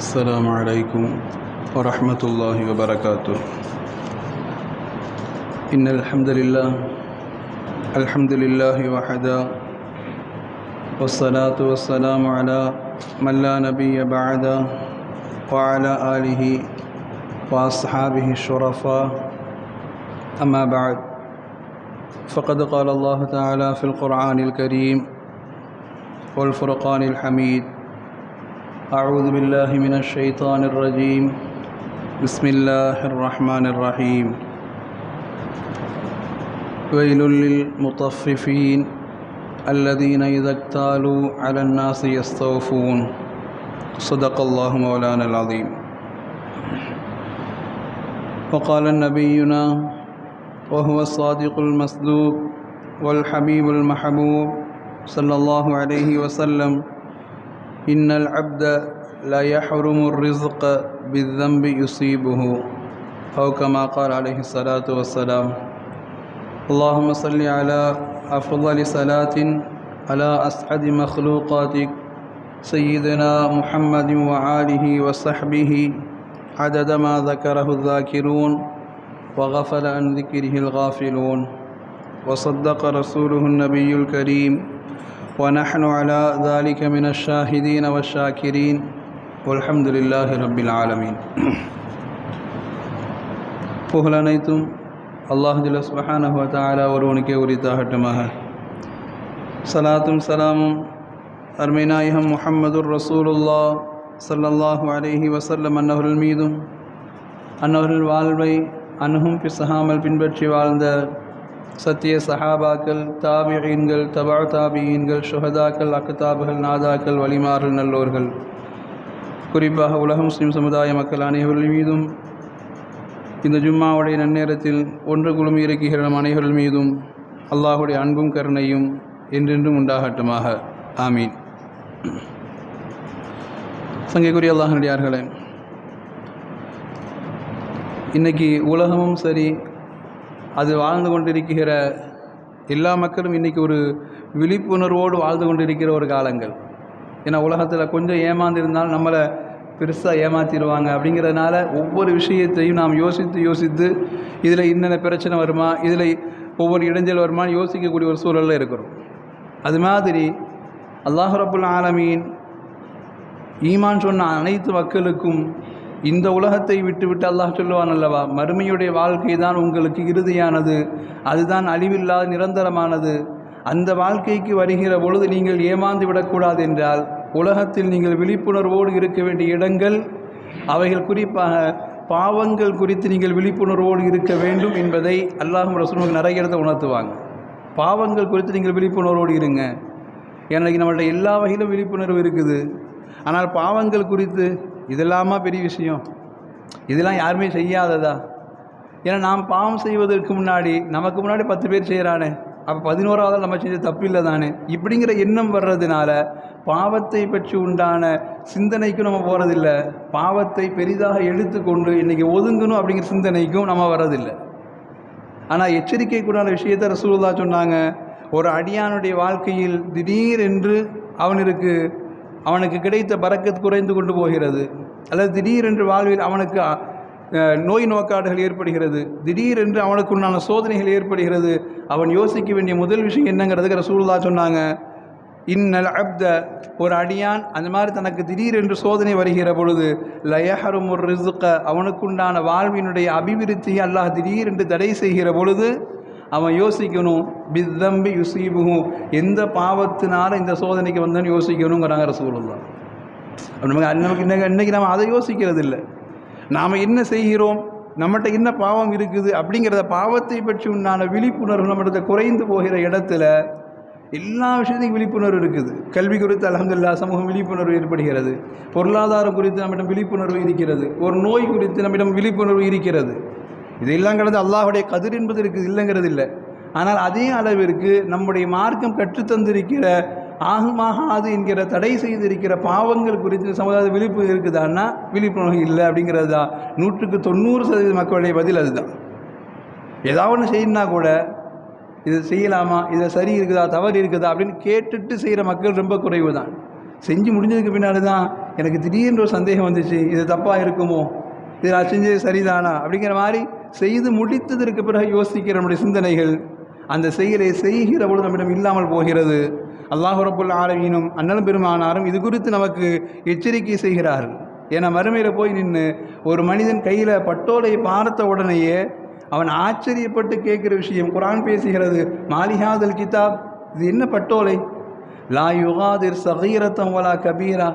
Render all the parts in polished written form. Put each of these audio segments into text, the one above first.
السلام عليكم ورحمة الله وبركاته. إن الحمد لله وحده، والصلاة والسلام على من لا نبي بعده، وعلى آله وأصحابه الشرفاء. أما بعد، فقد قال الله تعالى في القرآن الكريم والفرقان الحميد: أعوذ بالله من الشيطان الرجيم، بسم الله الرحمن الرحيم. ويل للمطففين الذين إذا اكتالوا على الناس يستوفون. صدق الله مولانا العظيم. وقال نبينا وهو الصادق المصدوق والحبيب المحبوب صلى الله عليه وسلم: إن العبد لا يحرم الرزق بالذنب يصيبه، أو كما قال عليه الصلاة والسلام. اللهم صل على أفضل صلاة على أسعد مخلوقاتك سيدنا محمد وآله وصحبه عدد ما ذكره الذاكرون وغفل عن ذكره الغافلون، وصدق رسوله النبي الكريم، ونحن على ذلك من الشاهدين والشاكرين، والحمد لله رب العالمين. புகழ் அனைத்தும் அல்லாஹ் ஜல்ல சுப்ஹானஹு வ தஆலா ஒருவனுக்கே உரித்தாகட்டுமாக. சலாத்தும் சலாமும் அருமை நாயகம் முஹம்மதுர் ரசூலுல்லாஹ் ஸல்லல்லாஹு அலைஹி வஸல்லம் அன்னவர்கள் மீதும், அன்னவர்கள் வாழ்வை அணுகும் பிசகாமல் பின்பற்றி வாழ்ந்த சத்திய சஹாபாக்கள், தாபிஈன்கள், தபா தாபிஈன்கள், ஷுஹதாக்கள், அக்தாபுகள், நாதாக்கள், வலிமார்கள், நல்லோர்கள், குறிப்பாக உலக முஸ்லிம் சமுதாய மக்கள் அனைவர்கள் மீதும், இந்த ஜும்மாவுடைய நன்னேரத்தில் ஒன்று குழுமி இருக்கிற நம் அனைவர்கள் மீதும் அல்லாஹுடைய அன்பும் கருணையும் என்றென்றும் உண்டாகட்டுமாக. ஆமீன். சங்கைக்குரிய அல்லாஹ்வுடையார்களே, இன்றைக்கி உலகமும் சரி, அது வாழ்ந்து கொண்டிருக்கிற எல்லா மக்களும் இன்றைக்கி ஒரு விழிப்புணர்வோடு வாழ்ந்து கொண்டிருக்கிற ஒரு காலங்கள். ஏன்னா உலகத்தில் கொஞ்சம் ஏமாந்திருந்தால் நம்மளை பெருசாக ஏமாற்றிடுவாங்க. அப்படிங்கிறதுனால ஒவ்வொரு விஷயத்தையும் நாம் யோசித்து இதில் என்னென்ன பிரச்சனை வருமா, இதில் ஒவ்வொரு இடைஞ்சல் வருமானு யோசிக்கக்கூடிய ஒரு சூழலில் இருக்கிறோம். அது மாதிரி அல்லாஹ் ரப்புல் ஆலமீன் ஈமான் சொன்ன அனைத்து மக்களுக்கும் இந்த உலகத்தை விட்டு அல்லாஹ் சொல்லுவான் அல்லவா, மறுமையுடைய வாழ்க்கை தான் உங்களுக்கு இறுதியானது, அதுதான் அழிவில்லாத நிரந்தரமானது. அந்த வாழ்க்கைக்கு வருகிற பொழுது நீங்கள் ஏமாந்து விடக்கூடாது என்றால் உலகத்தில் நீங்கள் விழிப்புணர்வோடு இருக்க வேண்டிய இடங்கள் அவைகள், குறிப்பாக பாவங்கள் குறித்து நீங்கள் விழிப்புணர்வோடு இருக்க வேண்டும் என்பதை அல்லாஹும் ரசூலும் நிறைய இடத்தை உணர்த்துவாங்க. பாவங்கள் குறித்து நீங்கள் விழிப்புணர்வோடு இருங்க. எனக்கு நம்மள்ட்ட எல்லா வகையிலும் விழிப்புணர்வு இருக்குது, ஆனால் பாவங்கள் குறித்து இதெல்லாமா பெரிய விஷயம், இதெல்லாம் யாருமே செய்யாததா? ஏன்னா நாம் பாவம் செய்வதற்கு முன்னாடி நமக்கு முன்னாடி 10 பேர் செய்கிறானே, அப்போ 11வது நம்ம செஞ்ச தப்பு இல்லை தானே, இப்படிங்கிற எண்ணம் வர்றதுனால பாவத்தை பற்றி உண்டான சிந்தனைக்கும் நம்ம போகிறதில்லை. பாவத்தை பெரிதாக எடுத்துக்கொண்டு இன்றைக்கி ஒதுங்கணும் அப்படிங்கிற சிந்தனைக்கும் நம்ம வர்றதில்லை. ஆனால் எச்சரிக்கைக்குண்டான விஷயத்தை ரசூலுல்லாஹ் சொன்னாங்க. ஒரு அடியானுடைய வாழ்க்கையில் திடீரென்று அவனுக்கு கிடைத்த பரக்கத் குறைந்து கொண்டு போகிறது, அல்லது திடீரென்று வாழ்வில் அவனுக்கு நோய் நோக்காடுகள் ஏற்படுகிறது, திடீரென்று அவனுக்கு உண்டான சோதனைகள் ஏற்படுகிறது. அவன் யோசிக்க வேண்டிய முதல் விஷயம் என்னங்கிறதுக்கு ரசூலுல்லாஹ் சொன்னாங்க, இன்னல் அப்த, ஒரு அடியான் அந்த மாதிரி தனக்கு திடீரென்று சோதனை வருகிற பொழுது லயஹருமுர் ரிஸ்க, அவனுக்குண்டான வாழ்வினுடைய அபிவிருத்தியை அல்லாஹ் திடீரென்று தடை செய்கிற பொழுது அவன் யோசிக்கணும், பித்தம்பி யுசீபுஹு, எந்த பாவத்தினால இந்த சோதனைக்கு வந்தோன்னு யோசிக்கணுங்கிறாங்க ரசூலுல்லாஹ். நமக்கு இன்றைக்கி நம்ம அதை யோசிக்கிறது இல்லை. நாம் என்ன செய்கிறோம், நம்மகிட்ட என்ன பாவம் இருக்குது அப்படிங்கிறத, பாவத்தை பற்றி உண்டான விழிப்புணர்வு நம்மகிட்ட குறைந்து போகிற இடத்துல எல்லா விஷயத்தையும் விழிப்புணர்வு இருக்குது. கல்வி குறித்து அல்ஹம்துலில்லாஹ் சமூகம் விழிப்புணர்வு ஏற்படுகிறது, பொருளாதாரம் குறித்து நம்மிடம் விழிப்புணர்வு இருக்கிறது, ஒரு நோய் குறித்து நம்மிடம் விழிப்புணர்வு இருக்கிறது. இதெல்லாம் கடந்து அல்லாஹுடைய கதிர் என்பது இருக்குது, இல்லைங்கிறது இல்லை. ஆனால் அதே அளவிற்கு நம்முடைய மார்க்கம் கற்றுத்தந்திருக்கிற ஆகுமாகாது என்கிற தடை செய்திருக்கிற பாவங்கள் குறித்து சமுதாய விழிப்பு இருக்குதான்னா விழிப்புணர்வு இல்லை அப்படிங்கிறது தான் 100% மக்களுடைய பதில். அதுதான். ஏதாவது ஒன்று செய்யணுன்னா கூட இது செய்யலாமா, இதில் சரி இருக்குதா தவறு இருக்குதா அப்படின்னு கேட்டுட்டு செய்கிற மக்கள் ரொம்ப குறைவு தான். செஞ்சு முடிஞ்சதுக்கு பின்னாடி தான் எனக்கு திடீர்னு ஒரு சந்தேகம் வந்துச்சு, இது தப்பாக இருக்குமோ, இது நான் செஞ்சது சரிதானா அப்படிங்கிற மாதிரி செய்து முடித்ததற்கு பிறகு யோசிக்கிற நம்முடைய சிந்தனைகள் அந்த செயலை செய்கிற பொழுது நம்மிடம் இல்லாமல் போகிறது. அல்லாஹ் ரப்புல் ஆலமீனும் அண்ணலும் பெருமானாரும் இது குறித்து நமக்கு எச்சரிக்கை செய்கிறார்கள். ஏன்னா மறுமையில் போய் நின்று ஒரு மனிதன் கையில் பட்டோலை பார்த்த உடனேயே அவன் ஆச்சரியப்பட்டு கேட்குற விஷயம் குர்ஆன் பேசுகிறது, மாலிஹாதல் கிதாப், இது என்ன பட்டோலை, லா யுகாதிர் சகீரத்தம் வலா கபீரா,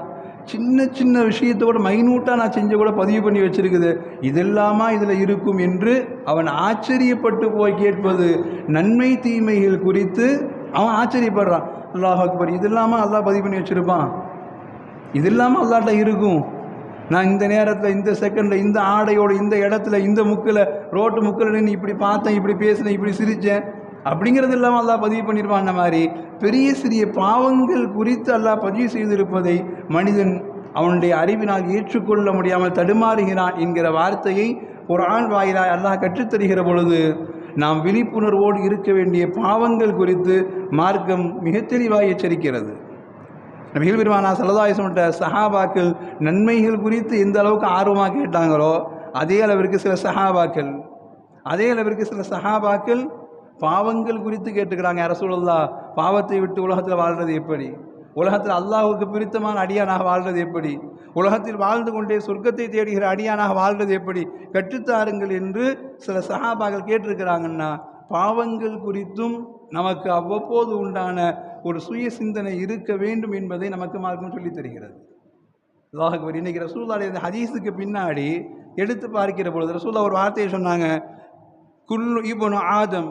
சின்ன சின்ன விஷயத்தோட மைனூட்டாக நான் செஞ்ச கூட பதிவு பண்ணி வச்சிருக்குது, இதெல்லாமா இதில் இருக்கும் என்று அவன் ஆச்சரியப்பட்டு போய் கேட்பது. நன்மை தீமைகள் குறித்து அவன் ஆச்சரியப்படுறான். அல்லாஹ் அக்பர், இதெல்லாமா அல்லாஹ் பதிவு பண்ணி வச்சுருப்பான், இதெல்லாமா அல்லாட்ட இருக்கும், நான் இந்த நேரத்தில் இந்த செகண்டில் இந்த ஆடையோடு இந்த இடத்துல இந்த முக்கில் ரோட்டு முக்கில் நின்று இப்படி பார்த்தேன், இப்படி பேசினேன், இப்படி சிரித்தேன் அப்படிங்கிறது இல்லாமல் அல்லாஹ் பதிவு பண்ணியிருப்பான். அந்த மாதிரி பெரிய சிறிய பாவங்கள் குறித்து அல்லாஹ் பதிவு செய்திருப்பதை மனிதன் அவனுடைய அறிவினால் ஏற்றுக்கொள்ள முடியாமல் தடுமாறுகிறான் என்கிற வார்த்தையை குர்ஆன் வாயிலாய் அல்லாஹ் கற்றுத்தருகிற பொழுது நாம் விழிப்புணர்வோடு இருக்க வேண்டிய பாவங்கள் குறித்து மார்க்கம் மிக தெளிவாக எச்சரிக்கிறது. நபிகள் பெருமானா ஸல்லல்லாஹு அலைஹி வஸல்லம் சஹாபாக்கள் நன்மைகள் குறித்து எந்த அளவுக்கு ஆர்வமாக கேட்டாங்களோ அதே அளவிற்கு சில சஹாபாக்கள் பாவங்கள் குறித்து கேட்டுக்கிறாங்க. யா ரசூலல்லாஹ், பாவத்தை விட்டு உலகத்தில் வாழ்கிறது எப்படி, உலகத்தில் அல்லாஹ்வுக்கு பிரித்தமான அடியானாக வாழ்கிறது எப்படி, உலகத்தில் வாழ்ந்து கொண்டே சொர்க்கத்தை தேடுகிற அடியானாக வாழ்கிறது எப்படி, கற்றுத்தாருங்கள் என்று சில சஹாபாக்கள் கேட்டிருக்கிறாங்கன்னா பாவங்கள் குறித்தும் நமக்கு அவ்வப்போது உண்டான ஒரு சுய சிந்தனை இருக்க வேண்டும் என்பதை நமக்கு மார்க்கம் சொல்லித் தருகிறது. அல்லாஹ் அக்பர். இன்னைக்கு ரசூலுல்லாஹ் ஹதீஸுக்கு பின்னாடி எடுத்து பார்க்கிற பொழுது ரசூலுல்லாஹ் ஒரு வார்த்தையை சொன்னாங்க, குல்லு இப்னு ஆதம்,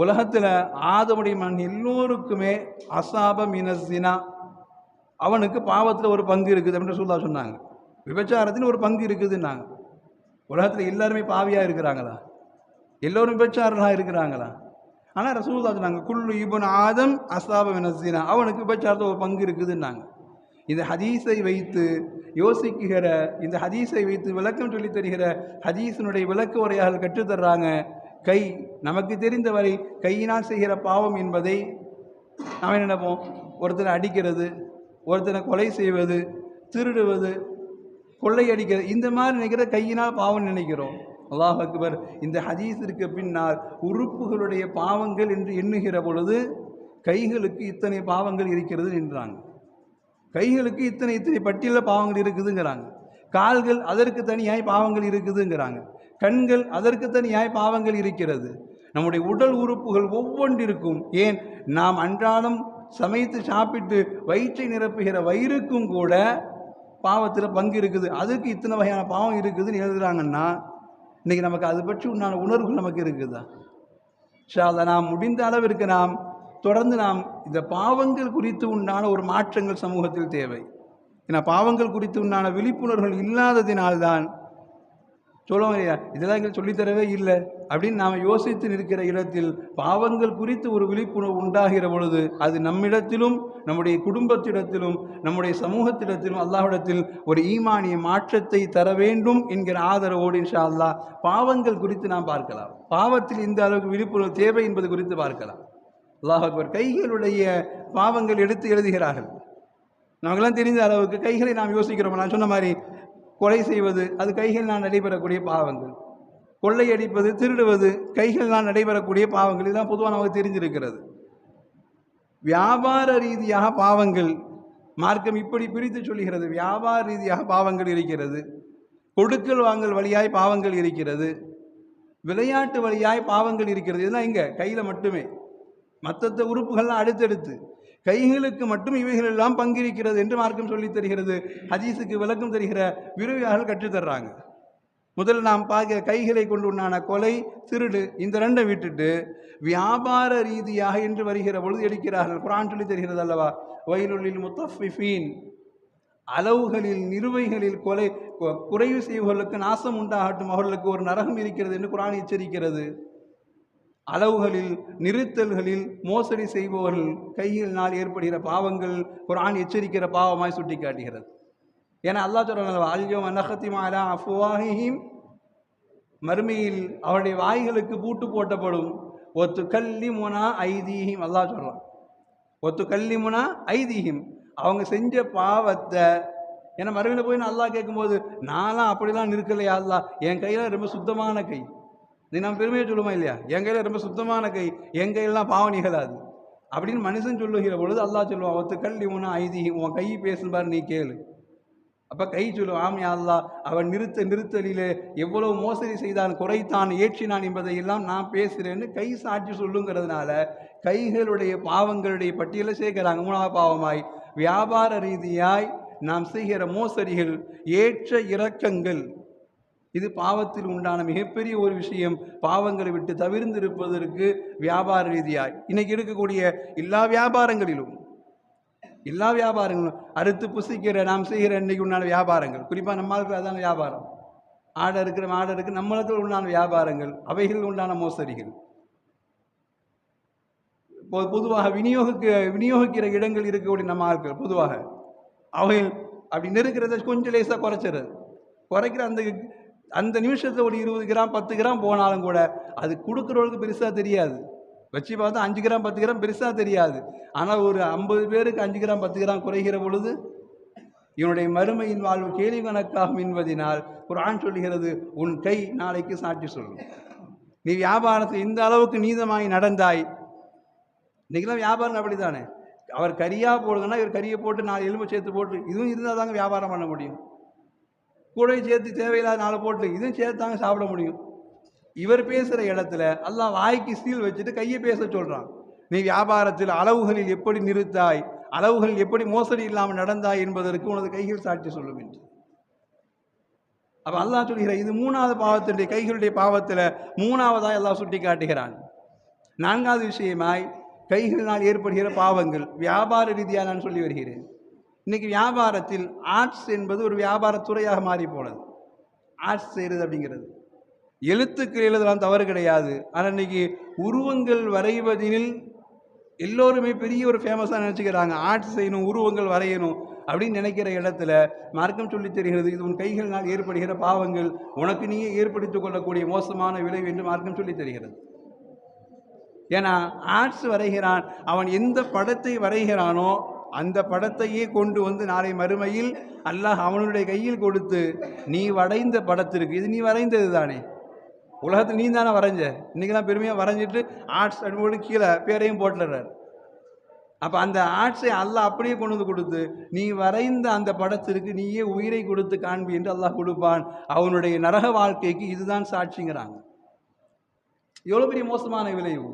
உலகத்தில் ஆதமுடைய மண் எல்லோருக்குமே அசாப மினஸ்ஸினா, அவனுக்கு பாவத்தில் ஒரு பங்கு இருக்குது அப்படின்னு ரசூலுல்லாஹ் சொன்னாங்க. விபச்சாரத்தில் ஒரு பங்கு இருக்குதுன்னாங்க. உலகத்தில் எல்லாருமே பாவியாக இருக்கிறாங்களா, எல்லோரும் விபச்சாரர்களாக இருக்கிறாங்களா? ஆனால் ரசூலுல்லாஹ் சொன்னாங்க, குல்லு இப்னு ஆதம் அசாப மினஸ்ஸினா, அவனுக்கு விபச்சாரத்தில் ஒரு பங்கு இருக்குதுன்னாங்க. இந்த ஹதீஸை வைத்து யோசிக்கிற, இந்த ஹதீஸை வைத்து விளக்கம் சொல்லித் தருகிற ஹதீஸினுடைய விளக்க உரையாளர்கள் கற்றுத்தர்றாங்க, கை நமக்கு தெரிந்தவரை கையினால் செய்கிற பாவம் என்பதை நாம் என்ன நினைப்போம், ஒருத்தரை அடிக்கிறது, ஒருத்தரை கொலை செய்வது, திருடுவது, கொள்ளையடிக்கிறது, இந்த மாதிரி நினைக்கிற கையினால் பாவம் நினைக்கிறோம். அல்லாஹ் அக்பர். இந்த ஹதீஸிற்கு பின்னால் உறுப்புகளுடைய பாவங்கள் என்று எண்ணுகிற பொழுது கைகளுக்கு இத்தனை பாவங்கள் இருக்கிறது என்றாங்க. கைகளுக்கு இத்தனை பட்டியலில் பாவங்கள் இருக்குதுங்கிறாங்க. கால்கள் அதற்கு தனியாய் பாவங்கள் இருக்குதுங்கிறாங்க. கண்கள் அதற்கு தனியாய் பாவங்கள் இருக்கிறது. நம்முடைய உடல் உறுப்புகள் ஒவ்வொன்றிற்கும், ஏன் நாம் அன்றாடம் சமைத்து சாப்பிட்டு வயிற்றை நிரப்புகிற வயிறுக்கும் கூட பாவத்தில் பங்கு இருக்குது. அதுக்கு இத்தனை வகையான பாவம் இருக்குதுன்னு எழுதுகிறாங்கன்னா இன்றைக்கி நமக்கு அதை பற்றி உண்டான உணர்வுகள் நமக்கு இருக்குதா? அதை நாம் முடிந்த அளவிற்கு நாம் தொடர்ந்து இந்த பாவங்கள் குறித்து உண்டான ஒரு மாற்றங்கள் சமூகத்தில் தேவை. ஏன்னா பாவங்கள் குறித்து உண்டான விழிப்புணர்வுகள் இல்லாததினால்தான் சொல்லுவோம் இல்லையா, இதெல்லாம் எங்களுக்கு சொல்லித்தரவே இல்லை அப்படின்னு நாம் யோசித்து நிற்கிற இடத்தில் பாவங்கள் குறித்து ஒரு விழிப்புணர்வு உண்டாகிற பொழுது அது நம்மிடத்திலும் நம்முடைய குடும்பத்திடத்திலும் நம்முடைய சமூகத்திடத்திலும் அல்லாஹ்விடத்தில் ஒரு ஈமானிய மாற்றத்தை தர வேண்டும் என்கிற ஆதரவோடு இன்ஷா அல்லாஹ் பாவங்கள் குறித்து நாம் பார்க்கலாம். பாவத்தில் இந்த அளவுக்கு விழிப்புணர்வு தேவை என்பது குறித்து பார்க்கலாம். அல்லாஹ் அக்பர். கைகளுடைய பாவங்கள் எடுத்து எழுதுகிறார்கள். நமக்கெல்லாம் தெரிந்த அளவுக்கு கைகளை நாம் யோசிக்கிறோம். நான் சொன்ன மாதிரி கொலை செய்வது அது கைகளினால் நடைபெறக்கூடிய பாவங்கள், கொள்ளையடிப்பது, திருடுவது கைகளினால் நடைபெறக்கூடிய பாவங்கள், இதுதான் பொதுவாக நமக்கு தெரிஞ்சிருக்கிறது. வியாபார ரீதியாக பாவங்கள் மார்க்கம் இப்படி பிரித்து சொல்லுகிறது. வியாபார ரீதியாக பாவங்கள் இருக்கிறது, கொடுக்கல் வாங்கல் வழியாய் பாவங்கள் இருக்கிறது, விளையாட்டு வழியாய் பாவங்கள் இருக்கிறது. இதெல்லாம் இங்கே கையில் மட்டுமே, மற்ற உறுப்புகள்லாம் அடுத்தடுத்து கைகளுக்கு மட்டும் இவைகள் எல்லாம் பங்கிருக்கிறது என்று மார்க்கம் சொல்லித் தருகிறது. ஹதீஸுக்கு விளக்கம் தருகிற விரிவியாளர்கள் கற்றுத்தர்றாங்க. முதல் நாம் பார்க்க கைகளை கொண்டு உண்டான கொலை, திருடு, இந்த ரெண்டை விட்டுட்டு வியாபார ரீதியாக என்று வருகிற பொழுது எடுக்கிறார்கள். குர்ஆன் சொல்லி தருகிறது அல்லவா, வயலுள்ளில் முத்தஃபிஃபீன், அளவுகளில் நிறுவைகளில் குறைவு செய்வர்களுக்கு நாசம் உண்டாகட்டும், அவர்களுக்கு ஒரு நரகம் இருக்கிறது என்று குர்ஆன் எச்சரிக்கிறது. அளவுகளில் நிறுத்தல்களில் மோசடி செய்பவர்கள் கையினால் ஏற்படுகிற பாவங்கள் குர்ஆன் எச்சரிக்கிற பாவமாய் சுட்டி காட்டுகிறது. ஏன்னா அல்லாஹ் சொல்றாங்க, அல்யௌம நஹ்திமு அலா அஃப்வாஹிஹிம், மறுமையில் அவருடைய வாய்களுக்கு பூட்டு போட்டப்படும். ஒத்துகல்லிமுனா ஐதீஹிம், அல்லாஹ் சொல்றான் ஒத்துகல்லிமுனா ஐதீஹிம், அவங்க செஞ்ச பாவத்தை ஏன்னா மறுமையில் போய் நான் அல்லாஹ் கேட்கும்போது நான்லாம் அப்படிலாம் இருக்கலையா அல்லாஹ், என் கையில் ரொம்ப சுத்தமான கை. நீ நம்ம பெருமையை சொல்லுமா இல்லையா, என் கையில் ரொம்ப சுத்தமான கை, என் கையெல்லாம் பாவம் நிகழாது அப்படின்னு மனுஷன் சொல்லுகிற பொழுது அல்லாஹ் சொல்லுவான், ஒத்து கல்வி உன ஐதி, உன் கை பேசும் பாரு, நீ கேளு. அப்போ கை சொல்லுவான், ஆமியா அல்லாஹ், அவன் நிறுத்தலிலே எவ்வளவு மோசடி செய்தான், குறைத்தான், ஏற்றினான் என்பதை எல்லாம் நான் பேசுகிறேன்னு கை சாட்சி சொல்லுங்கிறதுனால கைகளுடைய பாவங்களுடைய பட்டியலை சேர்க்கிறாங்க. மூணாவது பாவமாய் வியாபார ரீதியாய் நாம் செய்கிற மோசடிகள், ஏற்ற இறக்கங்கள், இது பாவத்தில் உண்டான மிகப்பெரிய ஒரு விஷயம். பாவங்களை விட்டு தவிர்ந்திருப்பதற்கு வியாபார ரீதியாய் இன்னைக்கு இருக்கக்கூடிய எல்லா வியாபாரங்களிலும் அறுத்து புசிக்கிற நாம் செய்கிற இன்னைக்கு உண்டான வியாபாரங்கள், குறிப்பாக நம்மளுக்கு அதான வியாபாரம், ஆடை இருக்கு நம்மளுக்கு உண்டான வியாபாரங்கள், அவைகள் உண்டான மோசடிகள். பொதுவாக விநியோகிக்கிற இடங்கள் இருக்கக்கூடிய நம்ம ஆட்கள் பொதுவாக அவைகள் அப்படி நெருக்கிறத கொஞ்சம் லேசாக குறைக்கிற அந்த நிமிஷத்தில் ஒரு 20 கிராம் 10 கிராம் போனாலும் கூட அது கொடுக்குறவங்களுக்கு பெருசாக தெரியாது. வச்சு பார்த்தா 5 கிராம் 10 கிராம் பெருசாக தெரியாது. ஆனால் ஒரு 50 பேருக்கு 5 கிராம் 10 கிராம் குறைகிற பொழுது இவனுடைய மறுமையின் வாழ்வு கேள்வி கணக்காகும் என்பதினால் குர்ஆன் சொல்லுகிறது, உன் கை நாளைக்கு சாட்சி சொல்லும். நீ வியாபாரத்தில் இந்த அளவுக்கு நீதமாய் நடந்தாய். இன்றைக்கெல்லாம் வியாபாரம் அப்படி தானே, அவர் கறியாக போடுங்கன்னா இவர் கறியை போட்டு 4 எலும்பு சேர்த்து போட்டு இதுவும் இருந்தால் தாங்க வியாபாரம் பண்ண முடியும். கூடவே சேர்த்து தேவையில்லாத 4 போட்டு இதுவும் சேர்த்தாங்க சாப்பிட முடியும். இவர் பேசுகிற இடத்துல அல்லாஹ் வாய்க்கு சீல் வச்சுட்டு கையை பேச சொல்கிறான். நீ வியாபாரத்தில் அளவுகளில் எப்படி நிறுத்தாய், அளவுகள் எப்படி மோசடி இல்லாமல் நடந்தாய் என்பதற்கு உனது கைகள் சாட்சி சொல்லும் என்று. அப்போ அல்லாஹ் சொல்கிற இது 3வது பாவத்தினுடைய கைகளுடைய பாவத்தில் 3வதாக அல்லாஹ் சுட்டி காட்டுகிறான். 4வது விஷயமாய் கைகளினால் ஏற்படுகிற பாவங்கள் வியாபார ரீதியாக நான் சொல்லி வருகிறேன். இன்னைக்கு வியாபாரத்தில் ஆர்ட்ஸ் என்பது ஒரு வியாபாரத்துறையாக மாறி போனது. ஆர்ட்ஸ் செய்கிறது அப்படிங்கிறது எழுத்துக்கள் எழுதலாம், தவறு கிடையாது. ஆனால் இன்னைக்கு உருவங்கள் வரைவதில் எல்லோருமே பெரிய ஒரு ஃபேமஸாக நினச்சிக்கிறாங்க. ஆர்ட்ஸ் செய்யணும், உருவங்கள் வரையணும் அப்படின்னு நினைக்கிற இடத்துல மார்க்கம் சொல்லி தெரிகிறது, இது உன் கைகளினால் ஏற்படுகிற பாவங்கள், உனக்கு நீயே ஏற்படுத்திக் கொள்ளக்கூடிய மோசமான விளைவு என்று மார்க்கம் சொல்லி தெரிகிறது. ஏன்னா ஆர்ட்ஸ் வரைகிறான், அவன் எந்த படத்தை வரைகிறானோ அந்த படத்தையே கொண்டு வந்து நாளை மறுமையில் அல்லாஹ் அவனுடைய கையில் கொடுத்து, நீ வரைந்த படத்திற்கு, இது நீ வரைந்தது தானே, உலகத்தில் நீ தானே வரைஞ்ச, இன்றைக்கெல்லாம் பெருமையாக வரைஞ்சிட்டு ஆர்ட்ஸ் அனுபவம் கீழே பேரையும் போட்டுறார். அப்போ அந்த ஆர்ட்ஸை அல்லாஹ் அப்படியே கொண்டு வந்து கொடுத்து, நீ வரைந்த அந்த படத்திற்கு நீயே உயிரை கொடுத்து காண்பி என்று அல்லாஹ் கொடுப்பான். அவனுடைய நரக வாழ்க்கைக்கு இதுதான் சாட்சிங்கிறாங்க. எவ்வளோ பெரிய மோசமான விளைவு.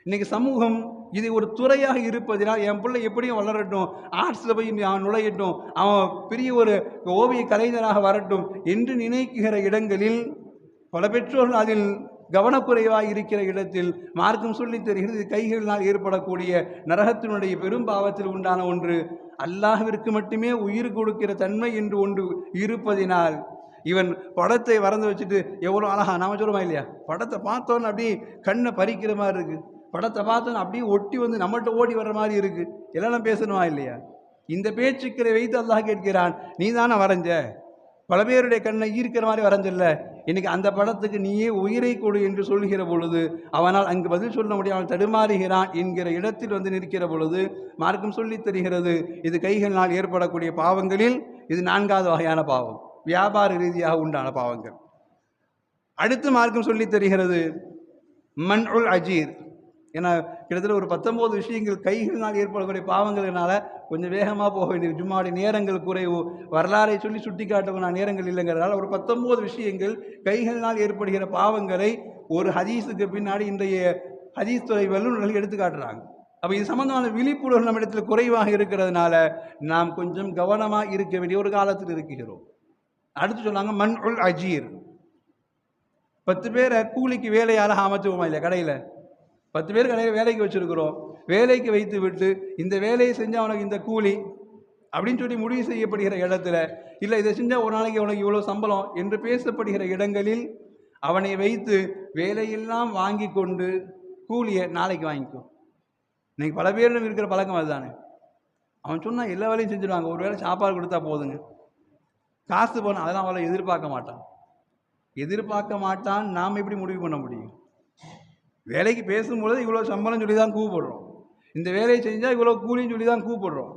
இன்னைக்கு சமூகம் இது ஒரு துறையாக இருப்பதினால் என் பிள்ளை எப்படியும் வளரட்டும், ஆர்ட்ஸில் போய் அவன் நுழையட்டும், அவன் பெரிய ஒரு ஓவிய கலைஞராக வரட்டும் என்று நினைக்கிற இடங்களில் பல பெற்றோர்கள் அதில் கவனக்குறைவாக இருக்கிற இடத்தில் மார்க்கம் சொல்லி தெரிகிறது, கைகளினால் ஏற்படக்கூடிய நரகத்தினுடைய பெரும் பாவத்தில் உண்டான ஒன்று. அல்லாஹ்விற்கு மட்டுமே உயிர் கொடுக்கிற தன்மை என்று ஒன்று இருப்பதினால் இவன் படத்தை வரைந்து வச்சுட்டு எவ்வளோ அழகா நாம சொல்லுமா இல்லையா, படத்தை பார்த்தோன்னு அப்படியே கண்ணை பறிக்கிற மாதிரி இருக்குது, படத்தை பார்த்தோன்னு அப்படியே ஒட்டி வந்து நம்மகிட்ட ஓடி வர்ற மாதிரி இருக்குது, எல்லாம் பேசணுமா இல்லையா? இந்த பேச்சுக்களை வைத்து அல்லாஹ் கேட்கிறான், நீ தானே வரைஞ்ச, பல பேருடைய கண்ணை ஈர்க்கிற மாதிரி வரைஞ்சில்ல, இன்னைக்கு அந்த படத்துக்கு நீயே உயிரை கொடு என்று சொல்கிற பொழுது அவனால் அங்கு பதில் சொல்ல முடியாமல் தடுமாறுகிறான் என்கிற இடத்தில் வந்து நிற்கிற பொழுது மார்க்கம் சொல்லி தருகிறது, இது கைகளினால் ஏற்படக்கூடிய பாவங்களில் இது 4வது வகையான பாவம், வியாபார ரீதியாக உண்டான பாவங்கள். அடுத்து மார்க்கம் சொல்லி தருகிறது மன்உல் அஜீர். ஏன்னா கிட்டத்தட்ட ஒரு 19 விஷயங்கள் கைகளினால் ஏற்படக்கூடிய பாவங்கள்னால கொஞ்சம் வேகமாக போக வேண்டியது, ஜும்மாவுடைய நேரங்கள் குறைவு, வரலாறை சொல்லி சுட்டி காட்டக்கூடிய நேரங்கள் இல்லைங்கிறதுனால ஒரு 19 விஷயங்கள் கைகளினால் ஏற்படுகிற பாவங்களை ஒரு ஹதீஸுக்கு பின்னாடி இன்றைய ஹதீஸ் துறை வல்லுநர்கள் எடுத்து காட்டுறாங்க. அப்போ இது சம்பந்தமான விழிப்புணர்வு நம்ம இடத்துல குறைவாக இருக்கிறதுனால நாம் கொஞ்சம் கவனமாக இருக்க வேண்டிய ஒரு காலத்தில் இருக்கிறோம். அடுத்து சொன்னாங்க மன்உல் அஜீர். 10 பேரை கூலிக்கு வேலையால் அமைச்சுவோமா இல்லை, கடையில் 10 பேர் கடையில் வேலைக்கு வச்சுருக்கிறோம், வேலைக்கு வைத்து விட்டு இந்த வேலையை செஞ்சால் அவனுக்கு இந்த கூலி அப்படின்னு சொல்லி முடிவு செய்யப்படுகிற இடத்துல, இல்லை இதை செஞ்சால் ஒரு நாளைக்கு அவனுக்கு இவ்வளோ சம்பளம் என்று பேசப்படுகிற இடங்களில் அவனை வைத்து வேலையெல்லாம் வாங்கி கொண்டு கூலியை நாளைக்கு வாங்கிக்கோ. இன்னைக்கு பல பேரிடம் இருக்கிற பழக்கம் அதுதானே. அவன் சொன்னால் எல்லா வேலையும் செஞ்சுடுவாங்க, ஒரு வேளை சாப்பாடு கொடுத்தா போதுங்க, காசு போனால் அதெல்லாம் அவளை எதிர்பார்க்க மாட்டான். நாம் எப்படி முடிவு பண்ண முடியும்? வேலைக்கு பேசும்பொழுது இவ்வளோ சம்பளம் சொல்லி தான் கூப்பிடுறோம், இந்த வேலையை செஞ்சால் இவ்வளோ கூலின்னு சொல்லி தான் கூப்பிடுறோம்,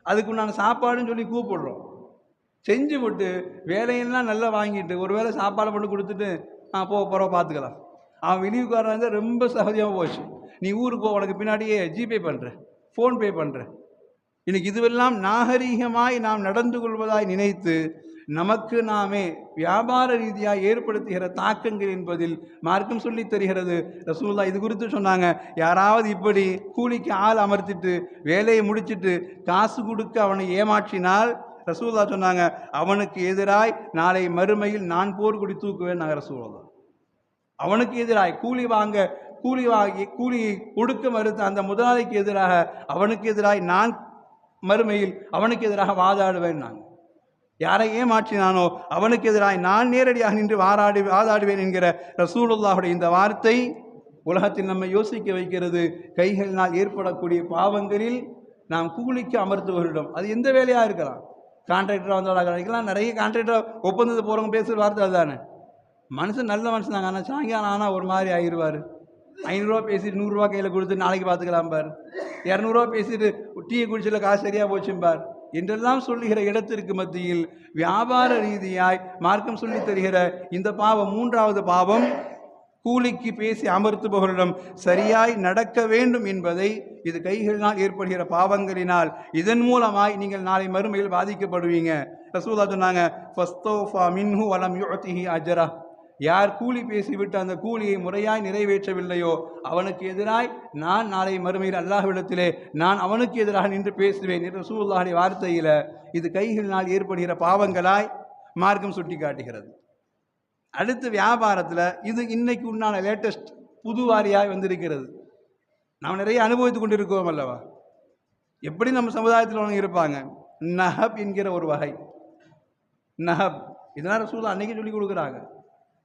அதுக்கு உண்டான சாப்பாடுன்னு சொல்லி கூப்பிடுறோம். செஞ்சு விட்டு வேலையெல்லாம் நல்லா வாங்கிட்டு ஒரு வேளை சாப்பாடை மட்டும் கொடுத்துட்டு போகிறோம் பார்த்துக்கலாம். அவன் வெளியூக்காரன் வந்து ரொம்ப சகஜமாக போச்சு. நீ ஊருக்கு போ, உனக்கு பின்னாடியே ஜிபே பண்ணுறேன், ஃபோன்பே பண்ணுறேன். இன்னைக்கு இதுவெல்லாம் நாகரீகமாய் நாம் நடந்து கொள்வதாய் நினைத்து நமக்கு நாமே வியாபார ரீதியாக ஏற்படுத்துகிற தாக்கங்கள் என்பதில் மார்க்கம் சொல்லி தருகிறது. ரசூலுல்லாஹ் இது குறித்து சொன்னாங்க, யாராவது இப்படி கூலிக்கு ஆள் அமர்த்திட்டு வேலையை முடிச்சுட்டு காசு கொடுக்க அவனை ஏமாற்றினால் ரசூலுல்லாஹ் சொன்னாங்க, அவனுக்கு எதிராய் நாளை மறுமையில் நான் போர் கொடி தூக்குவேன். நாங்கள் ரசூலுல்லாஹ் அவனுக்கு எதிராய் கூலி கொடுக்க மறுத்த அந்த முதலாளிக்கு எதிராக அவனுக்கு எதிராய் நான் மறுமையில் அவனுக்கு எதிராக வாதாடுவேன். நாங்கள் யாரை ஏமாற்றினானோ அவனுக்கு எதிராக நான் நேரடியாக நின்று வாதாடுவேன் என்கிற ரசூலுல்லாஹுடைய இந்த வார்த்தை உலகத்தில் நம்மை யோசிக்க வைக்கிறது. கைகளினால் ஏற்படக்கூடிய பாவங்களில் நாம் கூலிக்கு அமர்த்துவர்களிடம் அது எந்த வேலையாக இருக்கலாம், கான்ட்ராக்டராக வந்தவர்களாக நிறைய கான்ட்ராக்டர் ஒப்பந்தத்தை போகிறவங்க பேசுகிற வார்த்தை அதுதானே. மனுஷன் நல்ல மனுஷன் தாங்க, ஆனால் சாயங்காலம் ஆனால் ஒரு மாதிரி ஆகிடுவார். 500 பேசிட்டு 100 கையில் கொடுத்து நாளைக்கு பார்த்துக்கலாம் பார், 200 பேசிட்டு டீயை குடிச்சில காசு சரியாக போச்சும்பார் என்றெல்லாம் சொல்லுகிற இடத்திற்கு மத்தியில் வியாபார ரீதியாய் மார்க்கம் சொல்லி தருகிற இந்த பாவம், மூன்றாவது பாவம், கூலிக்கு பேசி அமர்த்துபவர்களிடம் சரியாய் நடக்க வேண்டும் என்பதை இது கைகளினால் ஏற்படுகிற பாவங்களினால் இதன் மூலமாய் நீங்கள் நாளை மறுமையில் பாதிக்கப்படுவீங்க. ரசூலுல்லாஹ் சொன்னாங்க, ஃபஸ்தௌஃபா மின்ஹு வலம் யுஅதிஹி அஜ்ரா, யார் கூலி பேசிவிட்டு அந்த கூலியை முறையாய் நிறைவேற்றவில்லையோ அவனுக்கு எதிராய் நான் நாளை மறுமையில் அல்லாஹ்விடத்திலே நான் அவனுக்கு எதிராக நின்று பேசுவேன் என்ற ரசூலுல்லாஹுடைய வார்த்தையில் இது கைகளினால் ஏற்படுகிற பாவங்களாய் மார்க்கம் சுட்டி காட்டுகிறது. அடுத்து வியாபாரத்தில் இது இன்னைக்கு உண்டான லேட்டஸ்ட் புது வாரியாய் வந்திருக்கிறது. நாம் நிறைய அனுபவித்து கொண்டு இருக்கோம் அல்லவா. எப்படி நம்ம சமுதாயத்தில் ஒன்று இருப்பாங்க, நஹப் என்கிற ஒரு வகை. நஹப் இதெல்லாம் ரசூலுல்லாஹ் அன்னைக்கு சொல்லி கொடுக்குறாங்க.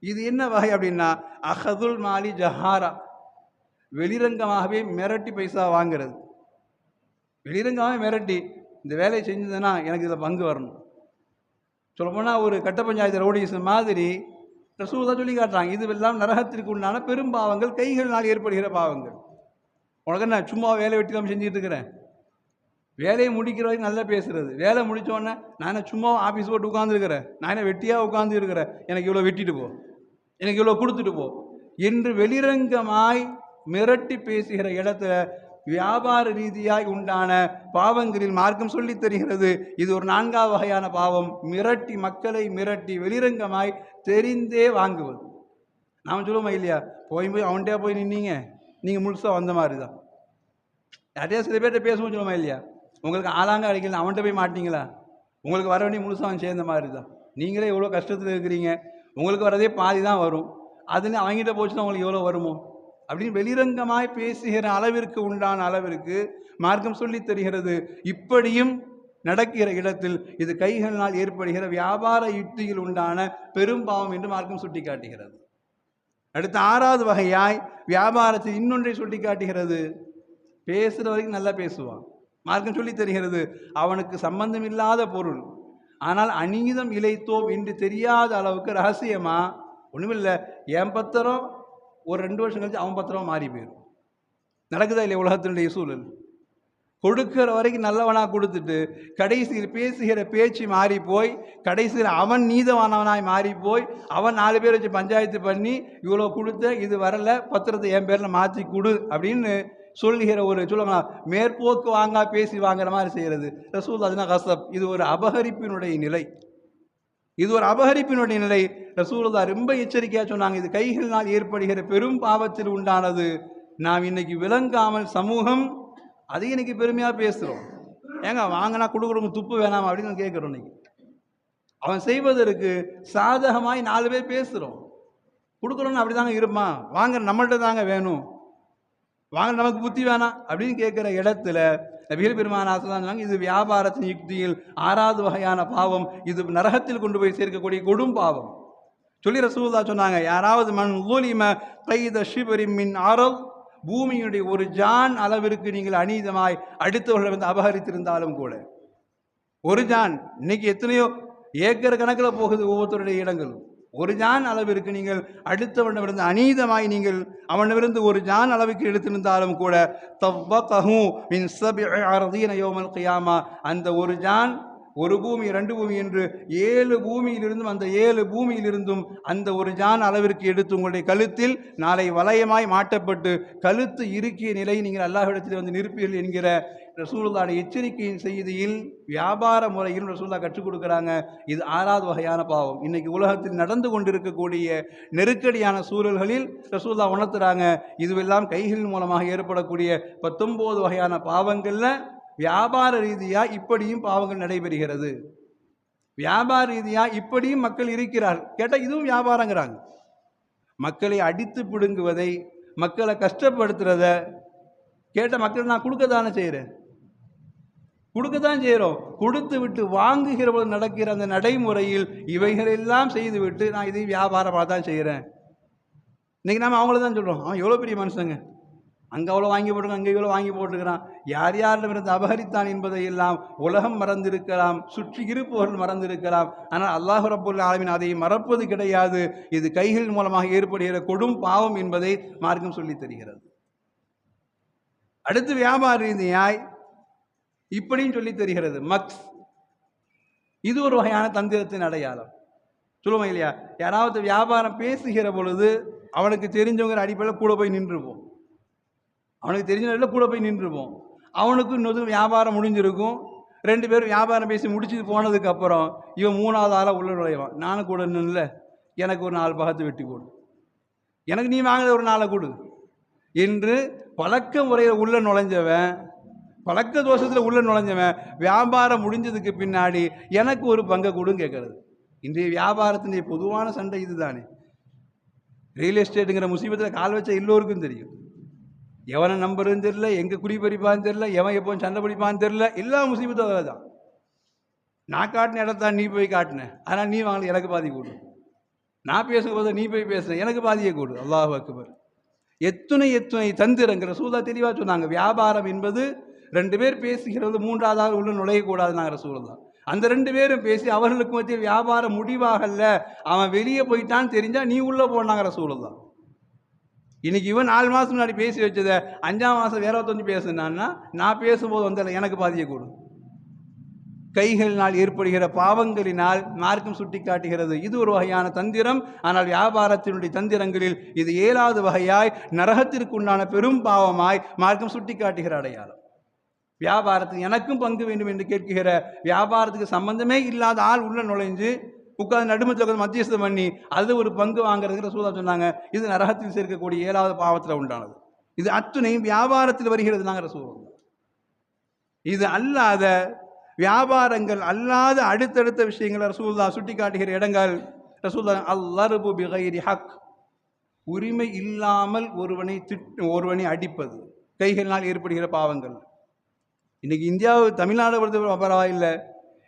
இது என்ன வகை அப்படின்னா, அஹதுல் மாலி ஜஹாரா, வெளிரங்கமாகவே மிரட்டி பைசா வாங்கிறது. வெளிரங்கமாகவே மிரட்டி இந்த வேலையை செஞ்சதுன்னா எனக்கு இதில் பங்கு வரணும். சொல்லப்போனால் ஒரு கட்ட பஞ்சாயத்து ரவுடிஸ் மாதிரி ரசூலுல்லாஹ் சொல்லி காட்டுறாங்க. இதுவெல்லாம் நரகத்திற்கு உண்டான பெரும் பாவங்கள், கைகளினால் ஏற்படுகிற பாவங்கள். உனக்கு நான் சும்மா வேலை வெட்டி தான் செஞ்சுட்டு இருக்கிறேன், வேலையை முடிக்கிற வரைக்கும் நல்லா பேசுறது, வேலை முடித்தோடனே நான் என்ன சும்மா ஆஃபீஸ் போட்டு உட்காந்துருக்கிறேன், நான் என்ன வெட்டியாக உட்காந்து இருக்கிறேன், எனக்கு இவ்வளோ வெட்டிட்டு போ, எனக்கு இவ்வளோ கொடுத்துட்டு போ என்று வெளிரங்கமாய் மிரட்டி பேசுகிற இடத்துல வியாபார ரீதியாய் உண்டான பாவங்களில் மார்க்கம் சொல்லி தருகிறது. இது ஒரு 4வது வகையான பாவம், மிரட்டி மக்களை மிரட்டி வெளிரங்கமாய் தெரிந்தே வாங்குவது. நாம் சொல்லுவோமா இல்லையா, போய் அவன்கிட்ட போய் நின்னீங்க, நீங்கள் முழுசாக வந்த மாதிரி தான். யார்ட்டையா சில பேர்கிட்ட பேசுவோம் சொல்லுவோமா இல்லையா, உங்களுக்கு ஆளாங்க அடிக்கல அவன்கிட்ட போய் மாட்டிங்களா, உங்களுக்கு வர வேண்டிய முழுசாக அவன் சேர்ந்த மாதிரி தான். நீங்களே எவ்வளோ கஷ்டத்தில் இருக்கிறீங்க, உங்களுக்கு வரதே பாதி தான் வரும், அதுன்னு அவங்ககிட்ட போச்சுன்னா உங்களுக்கு எவ்வளோ வருமோ அப்படின்னு வெளிரங்கமாய் பேசுகிற அளவிற்கு உண்டான அளவிற்கு மார்க்கம் சொல்லி தருகிறது. இப்படியும் நடக்கிற இடத்தில் இது கைகளினால் ஏற்படுகிற வியாபார யுக்தியில் உண்டான பெரும் பாவம் என்று மார்க்கம் சுட்டி காட்டுகிறது. அடுத்த 6வது வகையாய் வியாபாரத்தில் இன்னொன்றை சுட்டி காட்டுகிறது. பேசுகிற வரைக்கும் நல்லா பேசுவான், மார்க்கம் சொல்லி தருகிறது. அவனுக்கு சம்பந்தம் இல்லாத பொருள், ஆனால் அநீதம் இழைத்தோம் என்று தெரியாத அளவுக்கு ரகசியமா ஒன்றுமில்லை, என் பத்திரம் ஒரு 2 வருஷம் கழிச்சு அவன் பத்திரமா மாறி போயிடும். நடக்குதா இல்லையா உலகத்தினுடைய சூழல். கொடுக்கிற வரைக்கும் நல்லவனாக கொடுத்துட்டு கடைசியில் பேசுகிற பேச்சு மாறி போய் கடைசியில் அவன் நீதவானவனாய் மாறி போய் அவன் 4 பேர் வச்சு பஞ்சாயத்து பண்ணி இவ்வளோ கொடுத்த இது வரல, பத்திரத்தை என் பேரில் மாற்றி கொடு அப்படின்னு சொல்லுகிற ஒரு சொல்லுவாங்களா மேற்போக்கு பேசி வாங்குற மாதிரி செய்கிறது. ரசூலுல்லாஹ் அதுனா கசப், இது ஒரு அபகரிப்பினுடைய நிலை, இது ஒரு அபகரிப்பினுடைய நிலை. ரசூலுல்லாஹ் ரொம்ப எச்சரிக்கையாக சொன்னாங்க, இது கைகளினால் ஏற்படுகிற பெரும் பாவத்தில் உண்டானது. நாம் இன்னைக்கு விளங்காமல் சமூகம் அதை இன்னைக்கு பெருமையாக பேசுகிறோம். ஏங்க வாங்கினா கொடுக்குறவங்க துப்பு வேணாம் அப்படின்னு கேட்குறோம். இன்னைக்கு அவன் செய்வதற்கு சாதகமாய் 4 பேர் பேசுகிறோம். கொடுக்குறோன்னு அப்படி தாங்க இருப்பான், வாங்க நம்மள்கிட்ட தாங்க வேணும், வாங்க நமக்கு புத்தி வேணாம் அப்படின்னு கேட்குற இடத்துல நபிகள் பெருமானார் சொன்னாங்க, இது வியாபாரத்தின் யுக்தியில் 6வது வகையான பாவம், இது நரகத்தில் கொண்டு போய் சேர்க்கக்கூடிய கொடும் பாவம் சொல்லி ரசூலுல்லாஹ் சொன்னாங்க. யாராவது மன் ஸுலிம கைத ஷிப்ரின் மின் அரல், பூமியுடைய ஒரு ஜான் அளவிற்கு நீங்கள் அநீதமாய் அடுத்தவர்கள் வந்து அபகரித்திருந்தாலும் கூட, ஒரு ஜான் இன்னைக்கு எத்தனையோ ஏக்கர் கணக்கில் போகுது ஒவ்வொருத்தருடைய இடங்களும், ஒரு ஜான் அளவிற்கு நீங்கள் அடுத்தவனிடமிருந்து அநீதமாய் நீங்கள் அவனிடமிருந்து ஒரு ஜான் அளவுக்கு எடுத்திருந்தாலும் கூட தவ்வகஹு மின் 7 அர்தீன யௌமல் கியாமா, அந்த ஒரு ஜான் ஒரு பூமி 2 பூமி என்று 7 பூமியிலிருந்தும் அந்த 7 பூமியிலிருந்தும் அந்த ஒரு ஜான் அளவிற்கு எடுத்து உங்களுடைய கழுத்தில் நாளை வளையமாய் மாட்டப்பட்டு கழுத்து இறுக்கிய நிலை நீங்கள் அல்லாஹ்விடத்தில் வந்து நிற்பீர்கள் என்கிற ரசூலுல்லாஹ்வுடைய எச்சரிக்கையின் செய்தியில் வியாபார முறையில் ரசூலுல்லாஹ் கற்றுக் கொடுக்குறாங்க. இது 6வது வகையான பாவம். இன்னைக்கு உலகத்தில் நடந்து கொண்டிருக்கக்கூடிய நெருக்கடியான சூழல்களில் ரசூலுல்லாஹ் உணர்த்துறாங்க, இதுவெல்லாம் கைகளின் மூலமாக ஏற்படக்கூடிய 19 வகையான பாவங்கள்ல வியாபார ரீதியாக இப்படியும் பாவங்கள் நடைபெறுகிறது. வியாபார ரீதியாக இப்படியும் மக்கள் இருக்கிறார் கேட்டால் இதுவும் வியாபாரங்கிறாங்க. மக்களை அடித்து பிடுங்குவதை, மக்களை கஷ்டப்படுத்துறத கேட்ட மக்கள் நான் கொடுக்கத்தானே செய்கிறேன், கொடுக்கத்தான் செய்கிறோம். கொடுத்து விட்டு வாங்குகிற போது நடக்கிற அந்த நடைமுறையில் இவைகளெல்லாம் செய்துவிட்டு நான் இதை வியாபாரமாக தான் செய்கிறேன். இன்னைக்கு நம்ம அவங்கள தான் சொல்கிறோம், அவன் எவ்வளோ பெரிய மனுஷங்க, அங்கே அவ்வளோ வாங்கி போட்டுருக்கான், அங்கே இவ்வளோ வாங்கி போட்டுருக்கிறான், யார் யாரிடமிருந்து அபகரித்தான் என்பதை எல்லாம் உலகம் மறந்திருக்கலாம், சுற்றி இருப்பவர்கள் மறந்திருக்கலாம். ஆனால் அல்லாஹ் ரப்புல் ஆலமீன் அதை மறப்பது கிடையாது. இது கைகள் மூலமாக ஏற்படுகிற கொடும் பாவம் என்பதை மார்க்கம் சொல்லி தருகிறது. அடுத்து வியாபார ரீதியாய் இப்படியும் சொல்லி தருகிறது மக்ஸ். இது ஒரு வகையான தந்திரத்தின் அடையாளம். சொல்லுவோம் இல்லையா, யாராவது வியாபாரம் பேசுகிற பொழுது அவனுக்கு தெரிஞ்சவங்க அடிப்படையில் கூட போய் நின்றுப்போம், அவனுக்கு தெரிஞ்ச கூட போய் நின்றுப்போம். அவனுக்கு இன்னொரு வியாபாரம் முடிஞ்சிருக்கும், 2 பேரும் வியாபாரம் பேசி முடிச்சுட்டு போனதுக்கு அப்புறம் இவன் 3வது ஆளாக உள்ள நுழைவான். நானும் கூட நின்றுல, எனக்கு ஒரு 4 பகத்து வெட்டி கொடு, எனக்கு நீ வாங்கின ஒரு 4 கொடு என்று பழக்க முறையில் உள்ள நுழைஞ்சவன், பழக்க தோஷத்தில் உள்ள நுழைஞ்சவன் வியாபாரம் முடிஞ்சதுக்கு பின்னாடி எனக்கு ஒரு பங்கை கொடுன்னு கேட்கறது. இன்றைய வியாபாரத்தினுடைய பொதுவான சண்டை இதுதானே. ரியல் எஸ்டேட்டுங்கிற முசீபத்தில் கால் வச்ச எல்லோருக்கும் தெரியும். எவனை நம்பருன்னு தெரியல, எங்கே குடிப்பறிப்பான்னு தெரியல, எவன் எப்போ சண்டை பிடிப்பான்னு தெரியல, எல்லா முசீபத்தும் அதில் தான். நான் காட்டின இடத்தான் நீ போய் காட்டினேன், ஆனால் நீ வாங்கல, எனக்கு பாதி கொடு. நான் பேசும்போது நீ போய் பேசுன, எனக்கு பாதியை கொடு. அல்லாஹ் அக்பர். எத்துணை எத்துணை தந்திரங்கிற ரசூலா தெளிவாக சொன்னாங்க. வியாபாரம் என்பது 2 பேர் பேசுகிறது 3வது உள்ள நுழையக்கூடாது. நாங்கள் ரசூலா அந்த 2 பேரும் பேசி அவர்களுக்கு மத்தியில் வியாபாரம் முடிவாகல, அவன் வெளியே போயிட்டான்னு தெரிஞ்சால் நீ உள்ளே போனாங்க ரசூலா. இன்னைக்கு இவன் 4 மாதம் முன்னாடி பேசி வச்சதை 5ஆம் மாதம் வேற ஒருத்தவங்க பேசுனான்னா நான் பேசும்போது வந்தல எனக்கு பாதியை கொடு. கைகளினால் ஏற்படுகிற பாவங்களினால் மார்க்கம் சுட்டி காட்டுகிறது. இது ஒரு வகையான தந்திரம். ஆனால் வியாபாரத்தினுடைய தந்திரங்களில் இது 7வது வகையாய் நரகத்திற்கு உண்டான பெரும் பாவமாய் மார்க்கம் சுட்டி காட்டுகிற அடையாளம். வியாபாரத்தில் எனக்கும் பங்கு வேண்டும் என்று கேட்கிற, வியாபாரத்துக்கு சம்பந்தமே இல்லாத ஆள் உள்ள நுழைஞ்சு உட்கார்ந்து நடுமத்தில் மத்தியஸ்தம் பண்ணி அது ஒரு பங்கு வாங்குறதுக்கு ரசூலா சொன்னாங்க. இது நரகத்தில் சேர்க்கக்கூடிய 7வது பாவத்தில் உண்டானது. இது அத்துணையும் வியாபாரத்தில் வருகிறது. நாங்கள் ரசூலா இது அல்லாத வியாபாரங்கள் அல்லாத அடுத்தடுத்த விஷயங்களை ரசூலுல்லாஹ் சுட்டி காட்டுகிற இடங்கள். ரசூலுல்லாஹ் அல்லர்பு பிகைரி ஹக், உரிமை இல்லாமல் ஒருவனை அடிப்பது, கைகளினால் ஏற்படுகிற பாவங்கள். இன்னைக்கு இந்தியாவு தமிழ்நாடு பொறுத்த பரவாயில்லை,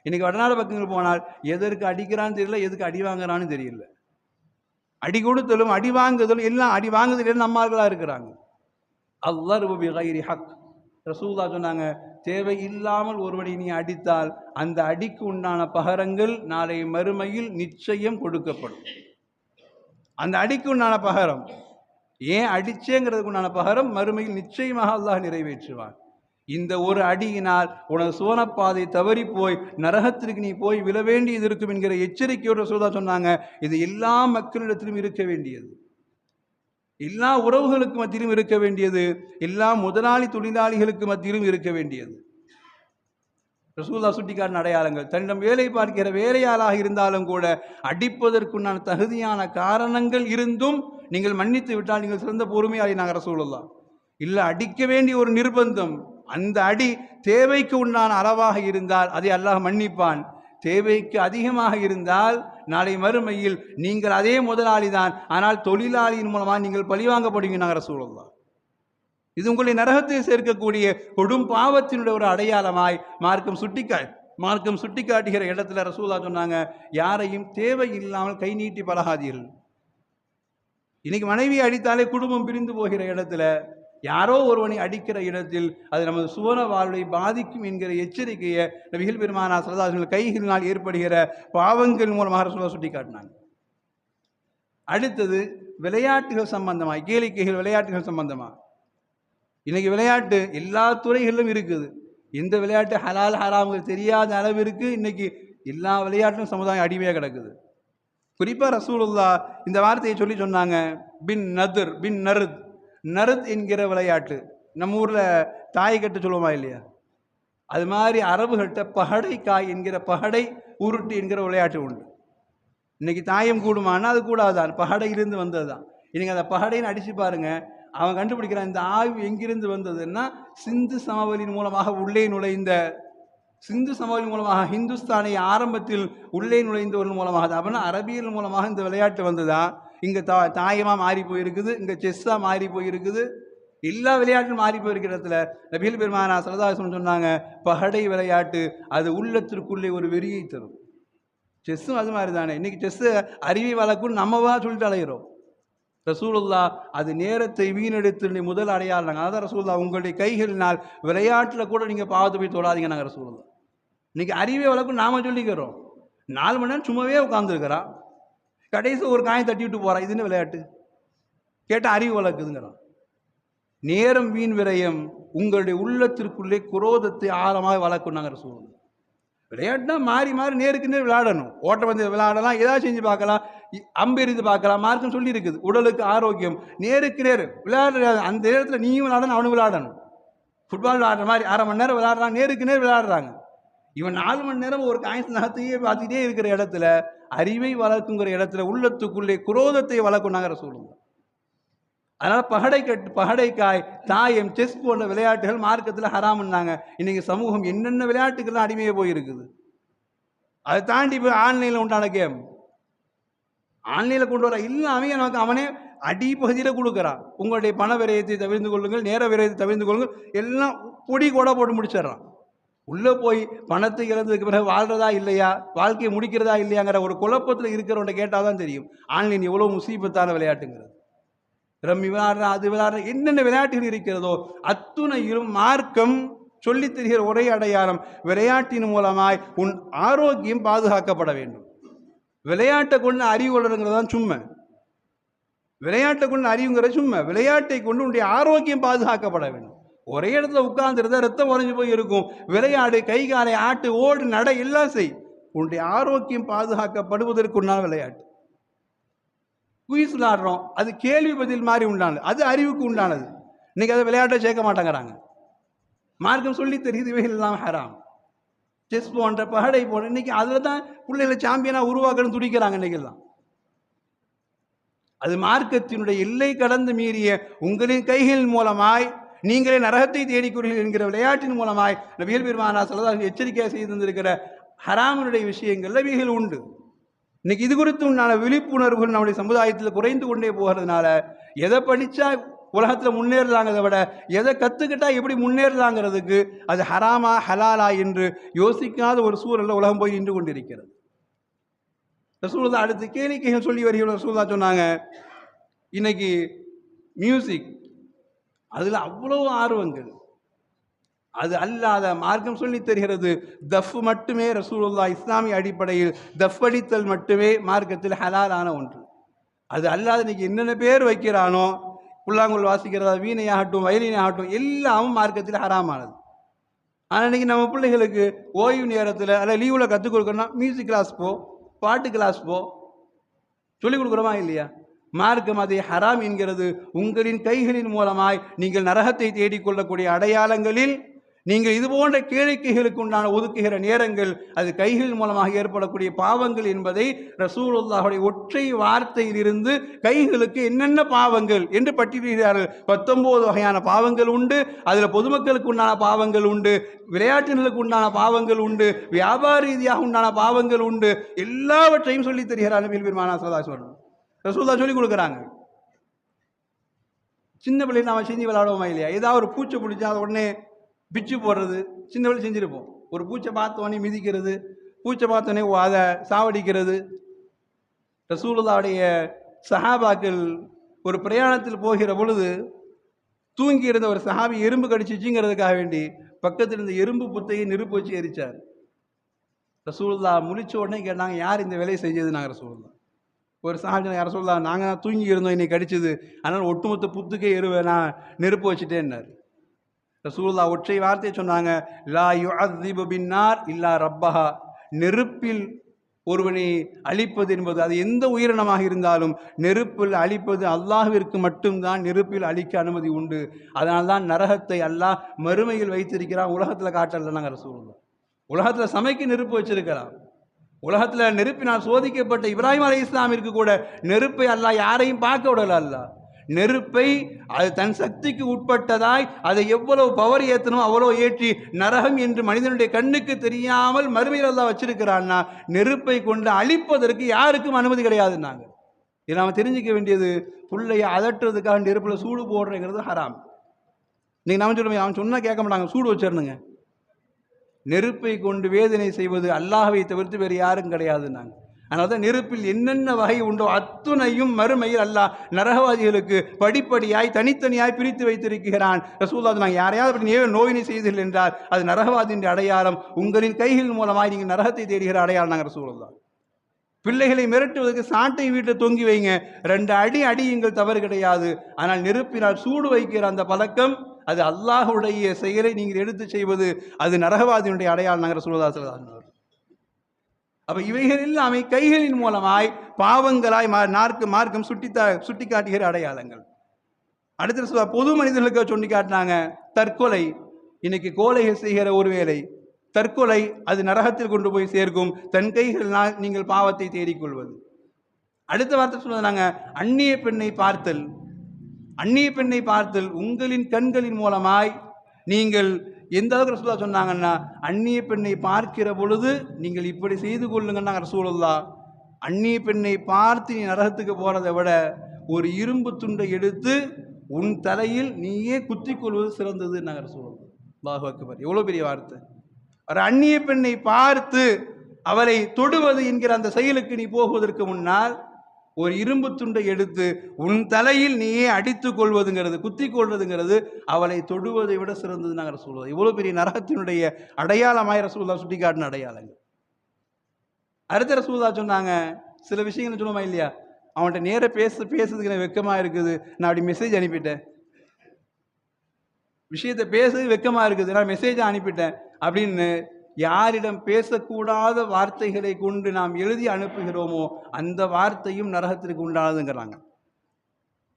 இன்னைக்கு வடநாடு பக்கங்கள் போனால் எதற்கு அடிக்கிறான்னு தெரியல, எதுக்கு அடி வாங்குறான்னு தெரியல. அடி கொடுத்தலும் அடி வாங்குதலும் எல்லாம் அடி வாங்குதலும் நம்மார்களாக இருக்கிறாங்க. அல்லர்பு பிகைரி ஹக். ரசூலுல்லாஹ் சொன்னாங்க, தேவை இல்லாமல் ஒருவனை நீ அடித்தால் அந்த அடிக்கு உண்டான பகரங்கள் நாளை மறுமையில் நிச்சயம் கொடுக்கப்படும். அந்த அடிக்கு உண்டான பகரம், ஏன் அடிச்சேங்கிறதுக்கு உண்டான பகரம் மறுமையில் நிச்சயமாக அல்லாஹ் நிறைவேற்றுவான். இந்த ஒரு அடியினால் உனது சோனப்பாதை தவறி போய் நரகத்திற்கு நீ போய் விழ வேண்டியது இருக்கும் என்கிற எச்சரிக்கையோடு ரசூலுல்லாஹ் சொன்னாங்க. இது எல்லா மக்களிடத்திலும் இருக்க வேண்டியது, எல்லா உறவுகளுக்கு மத்தியிலும் இருக்க வேண்டியது, எல்லா முதலாளி தொழிலாளிகளுக்கு மத்தியிலும் இருக்க வேண்டியது. ரசூலுல்லாஹ் சுட்டிக்காட்டின அடையாளங்கள். தன்னிடம் வேலை பார்க்கிற வேலையாளாக இருந்தாலும் கூட அடிப்பதற்குண்டான தகுதியான காரணங்கள் இருந்தும் நீங்கள் மன்னித்து விட்டால் நீங்கள் சிறந்த பொறுமையாளி. நாங்கள் ரசூலுல்லாஹ் இல்லை, அடிக்க வேண்டிய ஒரு நிர்பந்தம், அந்த அடி தேவைக்கு உண்டான அளவாக இருந்தால் அதை அல்லாஹ் மன்னிப்பான். தேவைக்கு அதிகமாக இருந்தால் நாளை மறுமையில் நீங்கள் அதே முதலாளி தான், ஆனால் தொழிலாளியின் மூலமாக நீங்கள் பழிவாங்கப்படுவீங்க. நாங்கள் ரசூலுல்லாஹ் இது உங்களை நரகத்தில் சேர்க்கக்கூடிய கொடும் பாவத்தினுடைய ஒரு அடையாளமாய் மார்க்கம் சுட்டிக்காட்டுகிற இடத்துல ரசூலுல்லாஹ் சொன்னாங்க, யாரையும் தேவை இல்லாமல் கை நீட்டி பழகாதீர்கள். இன்னைக்கு மனைவி அடித்தாலே குடும்பம் பிரிந்து போகிற இடத்துல, யாரோ ஒருவனை அடிக்கிற இடத்தில் அது நமது சுவன வாழ்வை பாதிக்கும் என்கிற எச்சரிக்கையை நபிகள் பெருமானார் ஸல்லல்லாஹு அலைஹி வஸல்லம் கைகளினால் ஏற்படுகிற பாவங்கள் மூலமாக ரசூலுல்லாஹ் சுட்டி காட்டினாங்க. அடுத்தது விளையாட்டுகள் சம்பந்தமாக, கேளிக்கைகள் விளையாட்டுகள் சம்பந்தமாக. இன்னைக்கு விளையாட்டு எல்லா துறைகளிலும் இருக்குது. இந்த விளையாட்டு ஹலால் ஹராம்கள் தெரியாத அளவிற்கு இன்னைக்கு எல்லா விளையாட்டும் சமுதாயம் அடிமையாக கிடக்குது. குறிப்பாக ரசூலுல்லாஹ் இந்த வார்த்தையை சொன்னாங்க, பின் நருத் என்கிற விளையாட்டு. நம்ம ஊரில் தாய் கட்டு சொல்லுவோமா இல்லையா, அது மாதிரி அரபுகள்கிட்ட பகடை காய் என்கிற பகடை உருட்டு என்கிற விளையாட்டு உண்டு. இன்னைக்கு தாயம் கூடுமானா அது கூடாதான், பகடையிலிருந்து வந்தது தான். இன்னைக்கு அந்த பகடைன்னு அடிச்சு பாருங்க, அவன் கண்டுபிடிக்கிறான் இந்த ஆய்வு எங்கிருந்து வந்ததுன்னா சிந்து சமவெளியின் மூலமாக உள்ளே நுழைந்த, சிந்து சமவெளி மூலமாக ஹிந்துஸ்தானை ஆரம்பத்தில் உள்ளே நுழைந்தவர்கள் மூலமாக தான். அப்படின்னா அரபியல் மூலமாக இந்த விளையாட்டு வந்ததா. இங்கே தாயமாக மாறி போயிருக்குது, இங்கே செஸ்ஸாக மாறி போயிருக்குது, எல்லா விளையாட்டும் மாறி போயிருக்கிற இடத்துல நபிகள் பெருமானா ஸல்லல்லாஹு அலைஹி வஸல்லம் சொன்னாங்க, பகடை விளையாட்டு அது உள்ளத்திற்குள்ளே ஒரு வெறியை தரும். செஸ்ஸும் அது மாதிரி தானே. இன்னைக்கு செஸ்ஸு அறிவை வளர்க்குன்னு நம்மவா சொல்லிட்டு அலைகிறோம். ரசூலுல்லாஹ் அது நேரத்தை வீணெடுத்து முதல் அடையாளம். அதான் ரசூலுல்லாஹ் உங்களுடைய கைகளினால் விளையாட்டில் கூட நீங்கள் பாவத்தை போய் தொடாதீங்க நாங்கள் ரசூலுல்லாஹ். இன்னைக்கு அறிவை வளர்க்கும் நாம சொல்லிக்கிறோம். 4 மணி நேரம் சும்மாவே உட்காந்துருக்கிறான், கடைசி ஒரு காயம் தட்டி விட்டு போகிறான், இதுன்னு விளையாட்டு கேட்டால் அறிவு வளர்க்குதுங்கிறான். நேரம் வீண் விரயம் உங்களுடைய உள்ளத்திற்குள்ளே குரோதத்தை ஆழமாக வளர்க்கும் நாங்கள் ரசூலுல்லாஹ். விளையாட்டுனா மாறி மாறி நேருக்கு நேர் விளையாடணும். ஓட்டப்பந்தயம் விளையாடலாம், ஏதாவது செஞ்சு பார்க்கலாம், அம்பெறிந்து பார்க்கலாம், மார்க்கம் சொல்லி இருக்குது. உடலுக்கு ஆரோக்கியம், நேருக்கு நேர் விளையாடுற அந்த நேரத்தில் நீயும் விளையாடணும், அவனும் விளையாடணும். ஃபுட்பால் விளையாடுற மாதிரி 1/2 மணி நேரம் விளையாடுறாங்க, நேருக்கு நேர் விளையாடுறாங்க. இவன் 4 மணி நேரம் ஒரு காய்ச்சி நகத்தையே பார்த்துக்கிட்டே இருக்கிற இடத்துல, அறிவை வளர்க்குங்கிற இடத்துல உள்ளத்துக்குள்ளே குரோதத்தை வளர்க்கும் நாங்கள் ரசூலுல்லாஹ். அதனால் பகடைக்காய், தாயம், செஸ் போன்ற விளையாட்டுகள் மார்க்கத்தில் ஹராம்னாங்க. இன்னைக்கு சமூகம் என்னென்ன விளையாட்டுக்கெல்லாம் அடிமையே போயிருக்குது. அதை தாண்டி போய் ஆன்லைனில் உண்டான கேம், ஆன்லைனில் கொண்டு வர எல்லாமே நமக்கு அவனே அடிப்பகுதியில் கொடுக்குறான். உங்களுடைய பண விரயத்தை தவிர்த்து கொள்ளுங்கள், நேர விரயத்தை தவிர்த்து கொள்ளுங்கள், எல்லாம் பொடி கூட போட்டு முடிச்சிடறான். உள்ளே போய் பணத்தை இழந்ததுக்கு பிறகு வாழ்றதா இல்லையா, வாழ்க்கையை முடிக்கிறதா இல்லையாங்கிற ஒரு குழப்பத்தில் இருக்கிறவன்ட்ட கேட்டால் தான் தெரியும் ஆன்லைன் எவ்வளோ முசீபத்தான விளையாட்டுங்கிறது. ரம்மி விளையாடுற, அது விளையாடுற, என்னென்ன விளையாட்டுகள் இருக்கிறதோ அத்துணையிலும் மார்க்கம் சொல்லி தருகிற ஒரே அடையாளம், விளையாட்டின் மூலமாய் உன் ஆரோக்கியம் பாதுகாக்கப்பட வேண்டும். விளையாட்டை கொண்டு அறிவு கொள்றதுங்கிறது தான் சும்மா. விளையாட்டை கொண்டு அறிவுங்கிறது சும்மா. விளையாட்டை கொண்டு உன்னுடைய ஆரோக்கியம் பாதுகாக்கப்பட வேண்டும். ஒரே இடத்துல உட்கார்ந்துருந்தா ரத்தம் உறைஞ்சு போய் இருக்கும். விளையாடு, கை காலை ஆட்டு, ஓடு, நடை, எல்லாம் செய். உன்னுடைய ஆரோக்கியம் பாதுகாக்கப்படுவதற்குண்டான விளையாட்டு. குயிஸ் விளையாடுறோம், அது கேள்வி பதில் மாதிரி உண்டானது, அது அறிவுக்கு உண்டானது. இன்னைக்கு அதை விளையாட்டை சேர்க்க மாட்டேங்கிறாங்க. மார்க்கம் சொல்லி தெரியுது இவைகள் எல்லாம் ஹராம். செஸ் போன்ற பகடை போன்ற இன்னைக்கு அதில் தான் பிள்ளைகளை சாம்பியனாக உருவாக்கணும் துடிக்கிறாங்க இன்னைக்கெல்லாம். அது மார்க்கத்தினுடைய எல்லை கடந்து மீறிய உங்களின் கைகளின் மூலமாய் நீங்களே நரகத்தை தேடிக்கொள்கிறீர்கள் என்கிற விளையாட்டின் மூலமாய் நபிகள் பெருமானா ஸல்லல்லாஹு அலைஹி வஸல்லம் எச்சரிக்கை செய்திருந்திருக்கிற ஹராமினுடைய விஷயங்கள்ல இவைகள் உண்டு. இன்னைக்கு இது குறித்து உண்டான விழிப்புணர்வுகள் நம்முடைய சமுதாயத்தில் குறைந்து கொண்டே போகிறதுனால எதை படித்தா உலகத்தில் முன்னேறலாங்கிறத விட எதை கற்றுக்கிட்டா எப்படி முன்னேறலாங்கிறதுக்கு அது ஹராமா ஹலாலா என்று யோசிக்காத ஒரு சூழலில் உலகம் போய் நின்று கொண்டிருக்கிறது. ரசூலுல்லாஹ் அடுத்து கேளிக்கைகள் சொல்லி வருகிற ரசூலுல்லாஹ் சொன்னாங்க, இன்னைக்கு மியூசிக் அதில் அவ்வளோ ஆர்வங்கள், அது அல்லாத மார்க்கம் சொல்லி தருகிறது தஃப் மட்டுமே. ரசூலுல்லாஹ் இஸ்லாமிய அடிப்படையில் தஃப் அடித்தல் மட்டுமே மார்க்கத்தில் ஹலாலான ஒன்று. அது அல்லாத இன்னைக்கு என்னென்ன பேர் வைக்கிறானோ, புல்லாங்குழல் வாசிக்கிறதா, வீணையாகட்டும், வயலினாகட்டும், எல்லாமும் மார்க்கத்தில் ஹராமானது. ஆனால் இன்றைக்கி நம்ம பிள்ளைகளுக்கு ஓய்வு நேரத்தில் அல்ல லீவில் கற்றுக் கொடுக்கணும்னா மியூசிக் கிளாஸ் போ, பாட்டு கிளாஸ் போ, சொல்லிக் கொடுக்குறோமா இல்லையா? மார்க்கம் அதை ஹராம் என்கிறது. உங்களின் கைகளின் மூலமாய் நீங்கள் நரகத்தை தேடிக்கொள்ளக்கூடிய அடையாளங்களில் நீங்கள் இது போன்ற கேளிக்கைகளுக்கு உண்டான ஒதுக்குகிற நேரங்கள் அது கைகள் மூலமாக ஏற்படக்கூடிய பாவங்கள் என்பதை ரசூலுல்லாஹுடைய ஒற்றை வார்த்தையிலிருந்து கைகளுக்கு என்னென்ன பாவங்கள் என்று பட்டியலிடுகிறார்கள். 19 வகையான பாவங்கள் உண்டு. அதில் பொதுமக்களுக்கு உண்டான பாவங்கள் உண்டு, விளையாட்டினர்களுக்கு உண்டான பாவங்கள் உண்டு, வியாபார ரீதியாக உண்டான பாவங்கள் உண்டு. எல்லாவற்றையும் சொல்லித் தருகிறார் நபிகள் பெருமானார் ஸல்லல்லாஹு அலைஹி வஸல்லம். ரசூலுல்லாஹ் சொல்லிக் கொடுக்குறாங்க. சின்ன பிள்ளைங்க நம்ம செஞ்சு விளையாடுவோமா இல்லையா? ஏதாவது ஒரு பூச்சை பிடிச்சா அதை உடனே பிச்சு போடுறது சின்ன பிள்ளை செஞ்சுருப்போம். ஒரு பூச்சை பார்த்தோன்னே மிதிக்கிறது, பூச்சை பார்த்தோன்னே அதை சாவடிக்கிறது. ரசூலுல்லாஹுடைய சஹாபாக்கள் ஒரு பிரயாணத்தில் போகிற பொழுது தூங்கி இருந்த ஒரு சஹாபி எறும்பு கடிச்சிச்சுங்கிறதுக்காக வேண்டி பக்கத்தில் இருந்த எறும்பு புத்தையை நெருப்பு வச்சு எரிச்சார். ரசூலுல்லாஹ் முழிச்ச உடனே கேட்டாங்க, யார் இந்த வேலையை செஞ்சது? நாங்கள் ரசூலுல்லாஹ். ஒரு சஹாபி யார் சொல்லலாம், நாங்கள் தான் தூங்கி இருந்தோம், இன்னைக்கு கடிச்சது, அதனால் ஒட்டுமொத்த புத்துக்கே நான் நெருப்பு வச்சுட்டேன்னார். ரசூலுல்லாஹ் ஒற்றை வார்த்தையை சொன்னாங்க, லா யுஅذிபு பின்னார் இல்லா ரப்பஹா. நெருப்பில் ஒருவனை அழிப்பது என்பது அது எந்த உயிரினமாக இருந்தாலும் நெருப்பில் அழிப்பது அல்லாஹ்விற்கு மட்டும்தான் நெருப்பில் அழிக்க அனுமதி உண்டு. அதனால்தான் நரகத்தை அல்லாஹ் மறுமையில் வைத்திருக்கிறான், உலகத்தில் காட்டல. நாங்கள் ரசூலுல்லாஹ் உலகத்தில் சமைக்க நெருப்பு வச்சிருக்கிறான். உலகத்தில் நெருப்பினால் சோதிக்கப்பட்ட இப்ராஹிம் அலைஹிஸ்ஸலாமிற்கு கூட நெருப்பை அல்லாஹ் யாரையும் பார்க்க விடல. அல்லாஹ் நெருப்பை அது தன் சக்திக்கு உட்பட்டதாய் அதை எவ்வளவு பவர் ஏற்றணும் அவ்வளோ ஏற்றி நரகம் என்று மனிதனுடைய கண்ணுக்கு தெரியாமல் மறுமையில் அல்லாஹ் வச்சிருக்கிறான்னா நெருப்பை கொண்டு அழிப்பதற்கு யாருக்கும் அனுமதி கிடையாதுன்னாங்க. இதை நாம் தெரிஞ்சிக்க வேண்டியது, புள்ளையை அதட்டுறதுக்காக நெருப்பில் சூடு போடுறேங்கிறது ஹராம். நீங்கள் நம்ம சொல்லுங்க, அவன் சொன்னால் கேட்க மாட்டாங்க, சூடு வச்சிடணுங்க. நெருப்பை கொண்டு வேதனை செய்வது அல்லாஹ்வை தவிர்த்து வேறு யாரும் கிடையாதுன்னாங்க. அதனால தான் நெருப்பில் என்னென்ன வகை உண்டோ அத்துணையும் மறுமையில் அல்லாஹ் நரகவாதிகளுக்கு படிப்படியாய் தனித்தனியாய் பிரித்து வைத்திருக்கிறான். ரசூலுல்லாஹ் நாங்கள் யாரையாவது அப்படி நோயினை செய்தீர்கள் என்றால் அது நரகவாதியின் அடையாளம், உங்களின் கைகள் மூலமாய் நீங்கள் நரகத்தை தேடுகிற அடையாளம். நாங்கள் ரசூலுல்லாஹ் பிள்ளைகளை மிரட்டுவதற்கு சாட்டை வீட்டில் தொங்கி வைங்க, 2 அடி அடியுங்கள், தவறு கிடையாது. ஆனால் நெருப்பினால் சூடு வைக்கிற அந்த பழக்கம் அது அல்லாஹுடைய செயலை நீங்கள் எடுத்து செய்வது அது நரகவாதியினுடைய அடையாளம். நாங்கள் ரசூலுல்லாஹ் ஸல்லல்லாஹு அலைஹி வஸல்லம். அப்போ இவைகள் எல்லாமே கைகளின் மூலமாய் பாவங்களாய் மார்க்கம் சுட்டி காட்டுகிற அடையாளங்கள். அடுத்த பொது மனிதர்களுக்கு சொல்லி காட்டினாங்க தற்கொலை. இன்னைக்கு கோலைகள் செய்கிற ஒரு வேலை தற்கொலை, அது நரகத்தில் கொண்டு போய் சேர்க்கும். தன் கைகளினால் நீங்கள் பாவத்தை தேடிக்கொள்வது. அடுத்த வார்த்தை சொன்னாங்க அந்நிய பெண்ணை பார்த்தல். அந்நிய பெண்ணை பார்த்தல் உங்களின் கண்களின் மூலமாய் நீங்கள் எந்த அளவுக்கு ரசூலுல்லாஹ் சொன்னாங்கன்னா, அந்நிய பெண்ணை பார்க்கிற பொழுது நீங்கள் இப்படி செய்து கொள்ளுங்கன்னா ரசூலுல்லாஹ், அந்நிய பெண்ணை பார்த்து நீ நரகத்துக்கு போறதை விட ஒரு இரும்பு துண்டை எடுத்து உன் தலையில் நீயே குத்திக் கொள்வது சிறந்தது. நாங்கள் ரசூலுல்லாஹ். அல்லாஹு அக்பர், எவ்வளோ பெரிய வார்த்தை. ஒரு அந்நிய பெண்ணை பார்த்து அவளை தொடுவது என்கிற அந்த செயலுக்கு நீ போகுவதற்கு முன்னால் ஒரு இரும்பு துண்டை எடுத்து உன் தலையில் நீயே அடித்துக் கொள்வதுங்கிறது, குத்தி கொள்வதுங்கிறது அவளை தொடுவதை விட சிறந்தது. நாங்கள் ரசூலுல்லாஹ். இவ்வளோ பெரிய நரகத்தினுடைய அடையாளமாய் ரசூலுல்லாஹ் சுட்டி காட்டின அடையாளங்கள். அடுத்த ரசூலுல்லாஹ் சொன்னாங்க சில விஷயங்கள் சொல்லுமா இல்லையா, அவன்கிட்ட நேர பேசுறதுக்கு எனக்கு வெக்கமாக இருக்குது, நான் அப்படி மெசேஜ் அனுப்பிட்டேன். விஷயத்தை பேசுறது வெக்கமாக இருக்குது, நான் மெசேஜை அனுப்பிட்டேன் அப்படின்னு யாரிடம் பேசக்கூடாத வார்த்தைகளை கொண்டு நாம் எழுதி அனுப்புகிறோமோ அந்த வார்த்தையும் நரகத்திற்கு உண்டானதுங்கிறாங்க.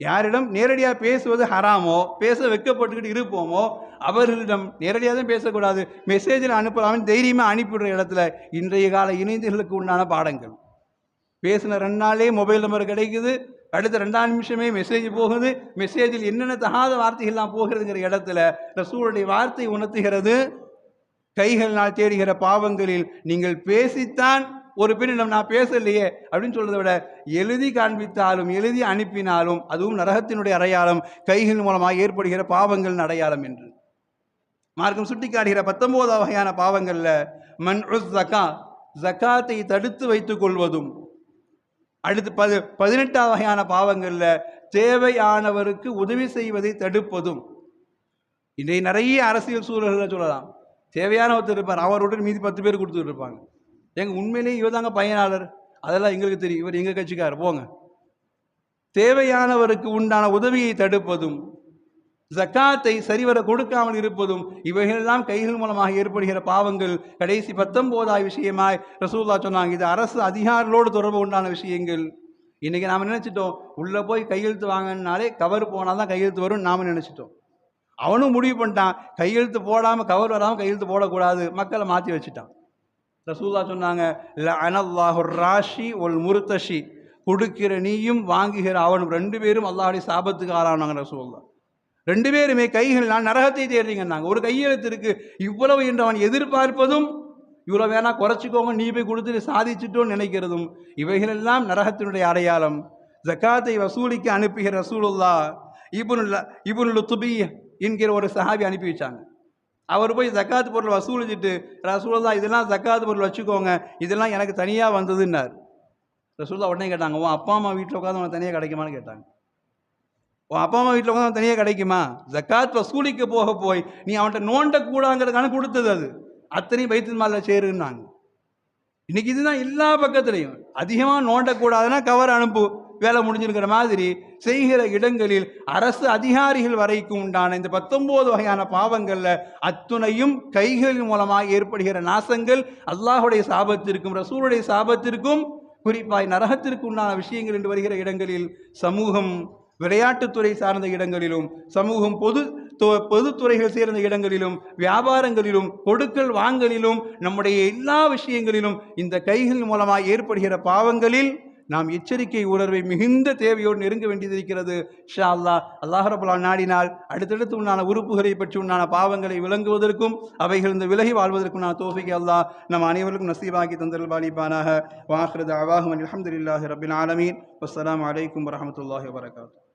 யாரிடம் நேரடியாக பேசுவது ஹராமோ, பேச வெக்கப்பட்டுக்கிட்டு இருப்போமோ அவர்களிடம் நேரடியாக தான் பேசக்கூடாது, மெசேஜில் அனுப்பலாமல் தைரியமாக அனுப்பிடுற இடத்துல இன்றைய கால இணையர்களுக்கு உண்டான பாடங்கள். பேசின 2 நாளே மொபைல் நம்பர் கிடைக்குது, அடுத்த 2ஆம் நிமிஷமே மெசேஜ் போகுது, மெசேஜில் என்னென்ன தகாத வார்த்தைகள்லாம் போகிறதுங்கிற இடத்துல ரசூலுடைய வார்த்தை உணர்த்துகிறது, கைகளினால் தேடுகிற பாவங்களில் நீங்கள் பேசித்தான் ஒரு பெண்ணிடம் நான் பேசலையே அப்படின்னு சொல்றதை விட எழுதி காண்பித்தாலும் எழுதி அனுப்பினாலும் அதுவும் நரகத்தினுடைய அடையாளம், கைகள் மூலமாக ஏற்படுகிற பாவங்களின் அடையாளம் என்று மார்க்கம் சுட்டி காட்டுகிற 19 வகையான பாவங்கள்ல மன்உஸ் ஜகாத்தை தடுத்து வைத்துக் கொள்வதும், அடுத்து 18 வகையான பாவங்கள்ல தேவையானவருக்கு உதவி செய்வதை தடுப்பதும். இன்றைய நிறைய அரசியல் சூழல்களை சொல்லலாம். தேவையான ஒருத்தர் இருப்பார், அவரோட மீதி 10 பேர் கொடுத்துட்டு இருப்பாங்க. எங்கள் உண்மையிலேயே இவர் தாங்க பயனாளர், அதெல்லாம் எங்களுக்கு தெரியும், இவர் எங்கள் கட்சிக்கார் போங்க. தேவையானவருக்கு உண்டான உதவியை தடுப்பதும், ஜக்காத்தை சரிவர கொடுக்காமல் இருப்பதும், இவைகளெல்லாம் கைகள் மூலமாக ஏற்படுகிற பாவங்கள். கடைசி 19வது விஷயமாய் ரசூலுல்லாஹ் சொன்னாங்க, இது அரசு அதிகாரிகளோடு தொடர்பு உண்டான விஷயங்கள். இன்னைக்கு நாம் நினைச்சிட்டோம் உள்ளே போய் கையெழுத்து வாங்கினாலே கவர் போனால் தான் கையெழுத்து வரும் நாம் நினைச்சிட்டோம். அவனும் முடிவு பண்ணிட்டான் கையெழுத்து போடாமல் கவர் வராமல் கையெழுத்து போடக்கூடாது, மக்களை மாற்றி வச்சுட்டான். ரசூலுல்லாஹ் சொன்னாங்க லஅனல்லாஹு ராஷி ஒல் முர்தஷி, கொடுக்கிற நீயும் வாங்குகிற அவனும் 2 பேரும் அல்லாஹ்வுடைய சாபத்துக்கு ஆளானாங்க. ரசூலுல்லாஹ் 2 பேருமே கைகள் நான் நரகத்தை தேடுறீங்கன்னாங்க. ஒரு கையெழுத்து இருக்கு இவ்வளவு என்று அவன் எதிர்பார்ப்பதும், இவ்வளோ வேணா குறைச்சிக்கோங்க நீ போய் கொடுத்துட்டு சாதிச்சுட்டோன்னு நினைக்கிறதும், இவைகளெல்லாம் நரகத்தினுடைய அடையாளம். ஜக்காத்தை வசூலிக்க அனுப்புகிற ரசூலுல்லாஹ் இப்னுல் துபிய் என்கிற ஒரு சஹாபி அனுப்பி வச்சாங்க. அவர் போய் ஜக்காத்து பொருள் வசூலிச்சுட்டு ரசூலுல்லாஹ் இதெல்லாம் ஜக்காத்து பொருள் வச்சுக்கோங்க, இதெல்லாம் எனக்கு தனியாக வந்ததுன்னார். ரசூலுல்லாஹ் உடனே கேட்டாங்க, உன் அப்பா அம்மா வீட்டில் உட்காந்து உனக்கு தனியாக கிடைக்குமான்னு கேட்டாங்க. உன் அப்பா அம்மா வீட்டில் உட்காந்து தனியாக கிடைக்குமா? ஜக்காத் வசூலிக்க போய் நீ அவன்கிட்ட நோண்டக்கூடாங்கிறதுக்கான கொடுத்தது, அது அத்தனையும் பைத்துல் மால்ல சேருன்னாங்க. இன்னைக்கு இதுதான் எல்லா பக்கத்துலையும். அதிகமாக நோண்டக்கூடாதுன்னா கவர் அனுப்பு, வேலை முடிஞ்சிருக்கிற மாதிரி செய்கிற இடங்களில் அரசு அதிகாரிகள் வரைக்கும் உண்டான இந்த 19 வகையான பாவங்கள்ல அத்துணையும் கைகளின் மூலமாக ஏற்படுகிற நாசங்கள் அல்லாஹுடைய சாபத்திற்கும் ரசூலுடைய சாபத்திற்கும் குறிப்பாய் நரகத்திற்கு உண்டான விஷயங்கள் என்று வருகிற இடங்களில் சமூகம் விளையாட்டுத்துறை சார்ந்த இடங்களிலும் சமூகம் பொதுத்துறைகள் சேர்ந்த இடங்களிலும் வியாபாரங்களிலும் கொடுக்கல் வாங்கலிலும் நம்முடைய எல்லா விஷயங்களிலும் இந்த கைகள் மூலமாக ஏற்படுகிற பாவங்களில் நாம் எச்சரிக்கை உணர்வை மிகுந்த தேவையோடு நெருங்க வேண்டியிருக்கிறது. ஷா அல்லாஹ் ரப்பல் ஆலமீன் நாடினால் அடுத்தடுத்து உண்டான உறுப்புகளை பற்றி உண்டான பாவங்களை விளங்குவதற்கும் அவைகள் இந்த விலகி வாழ்வதற்கும் நான் தௌஃபீக் அல்லாஹ் நம் அனைவருக்கும் நசீபாக்கி தந்தல் பாலிபானாக. வாஹிரு தஅவாஹும் அல்ஹம்துலில்லாஹி ரப்பில் ஆலமீன். வஸ்ஸலாமு அலைக்கும் வரஹ்மத்துல்லாஹி வபரகாத்துஹு.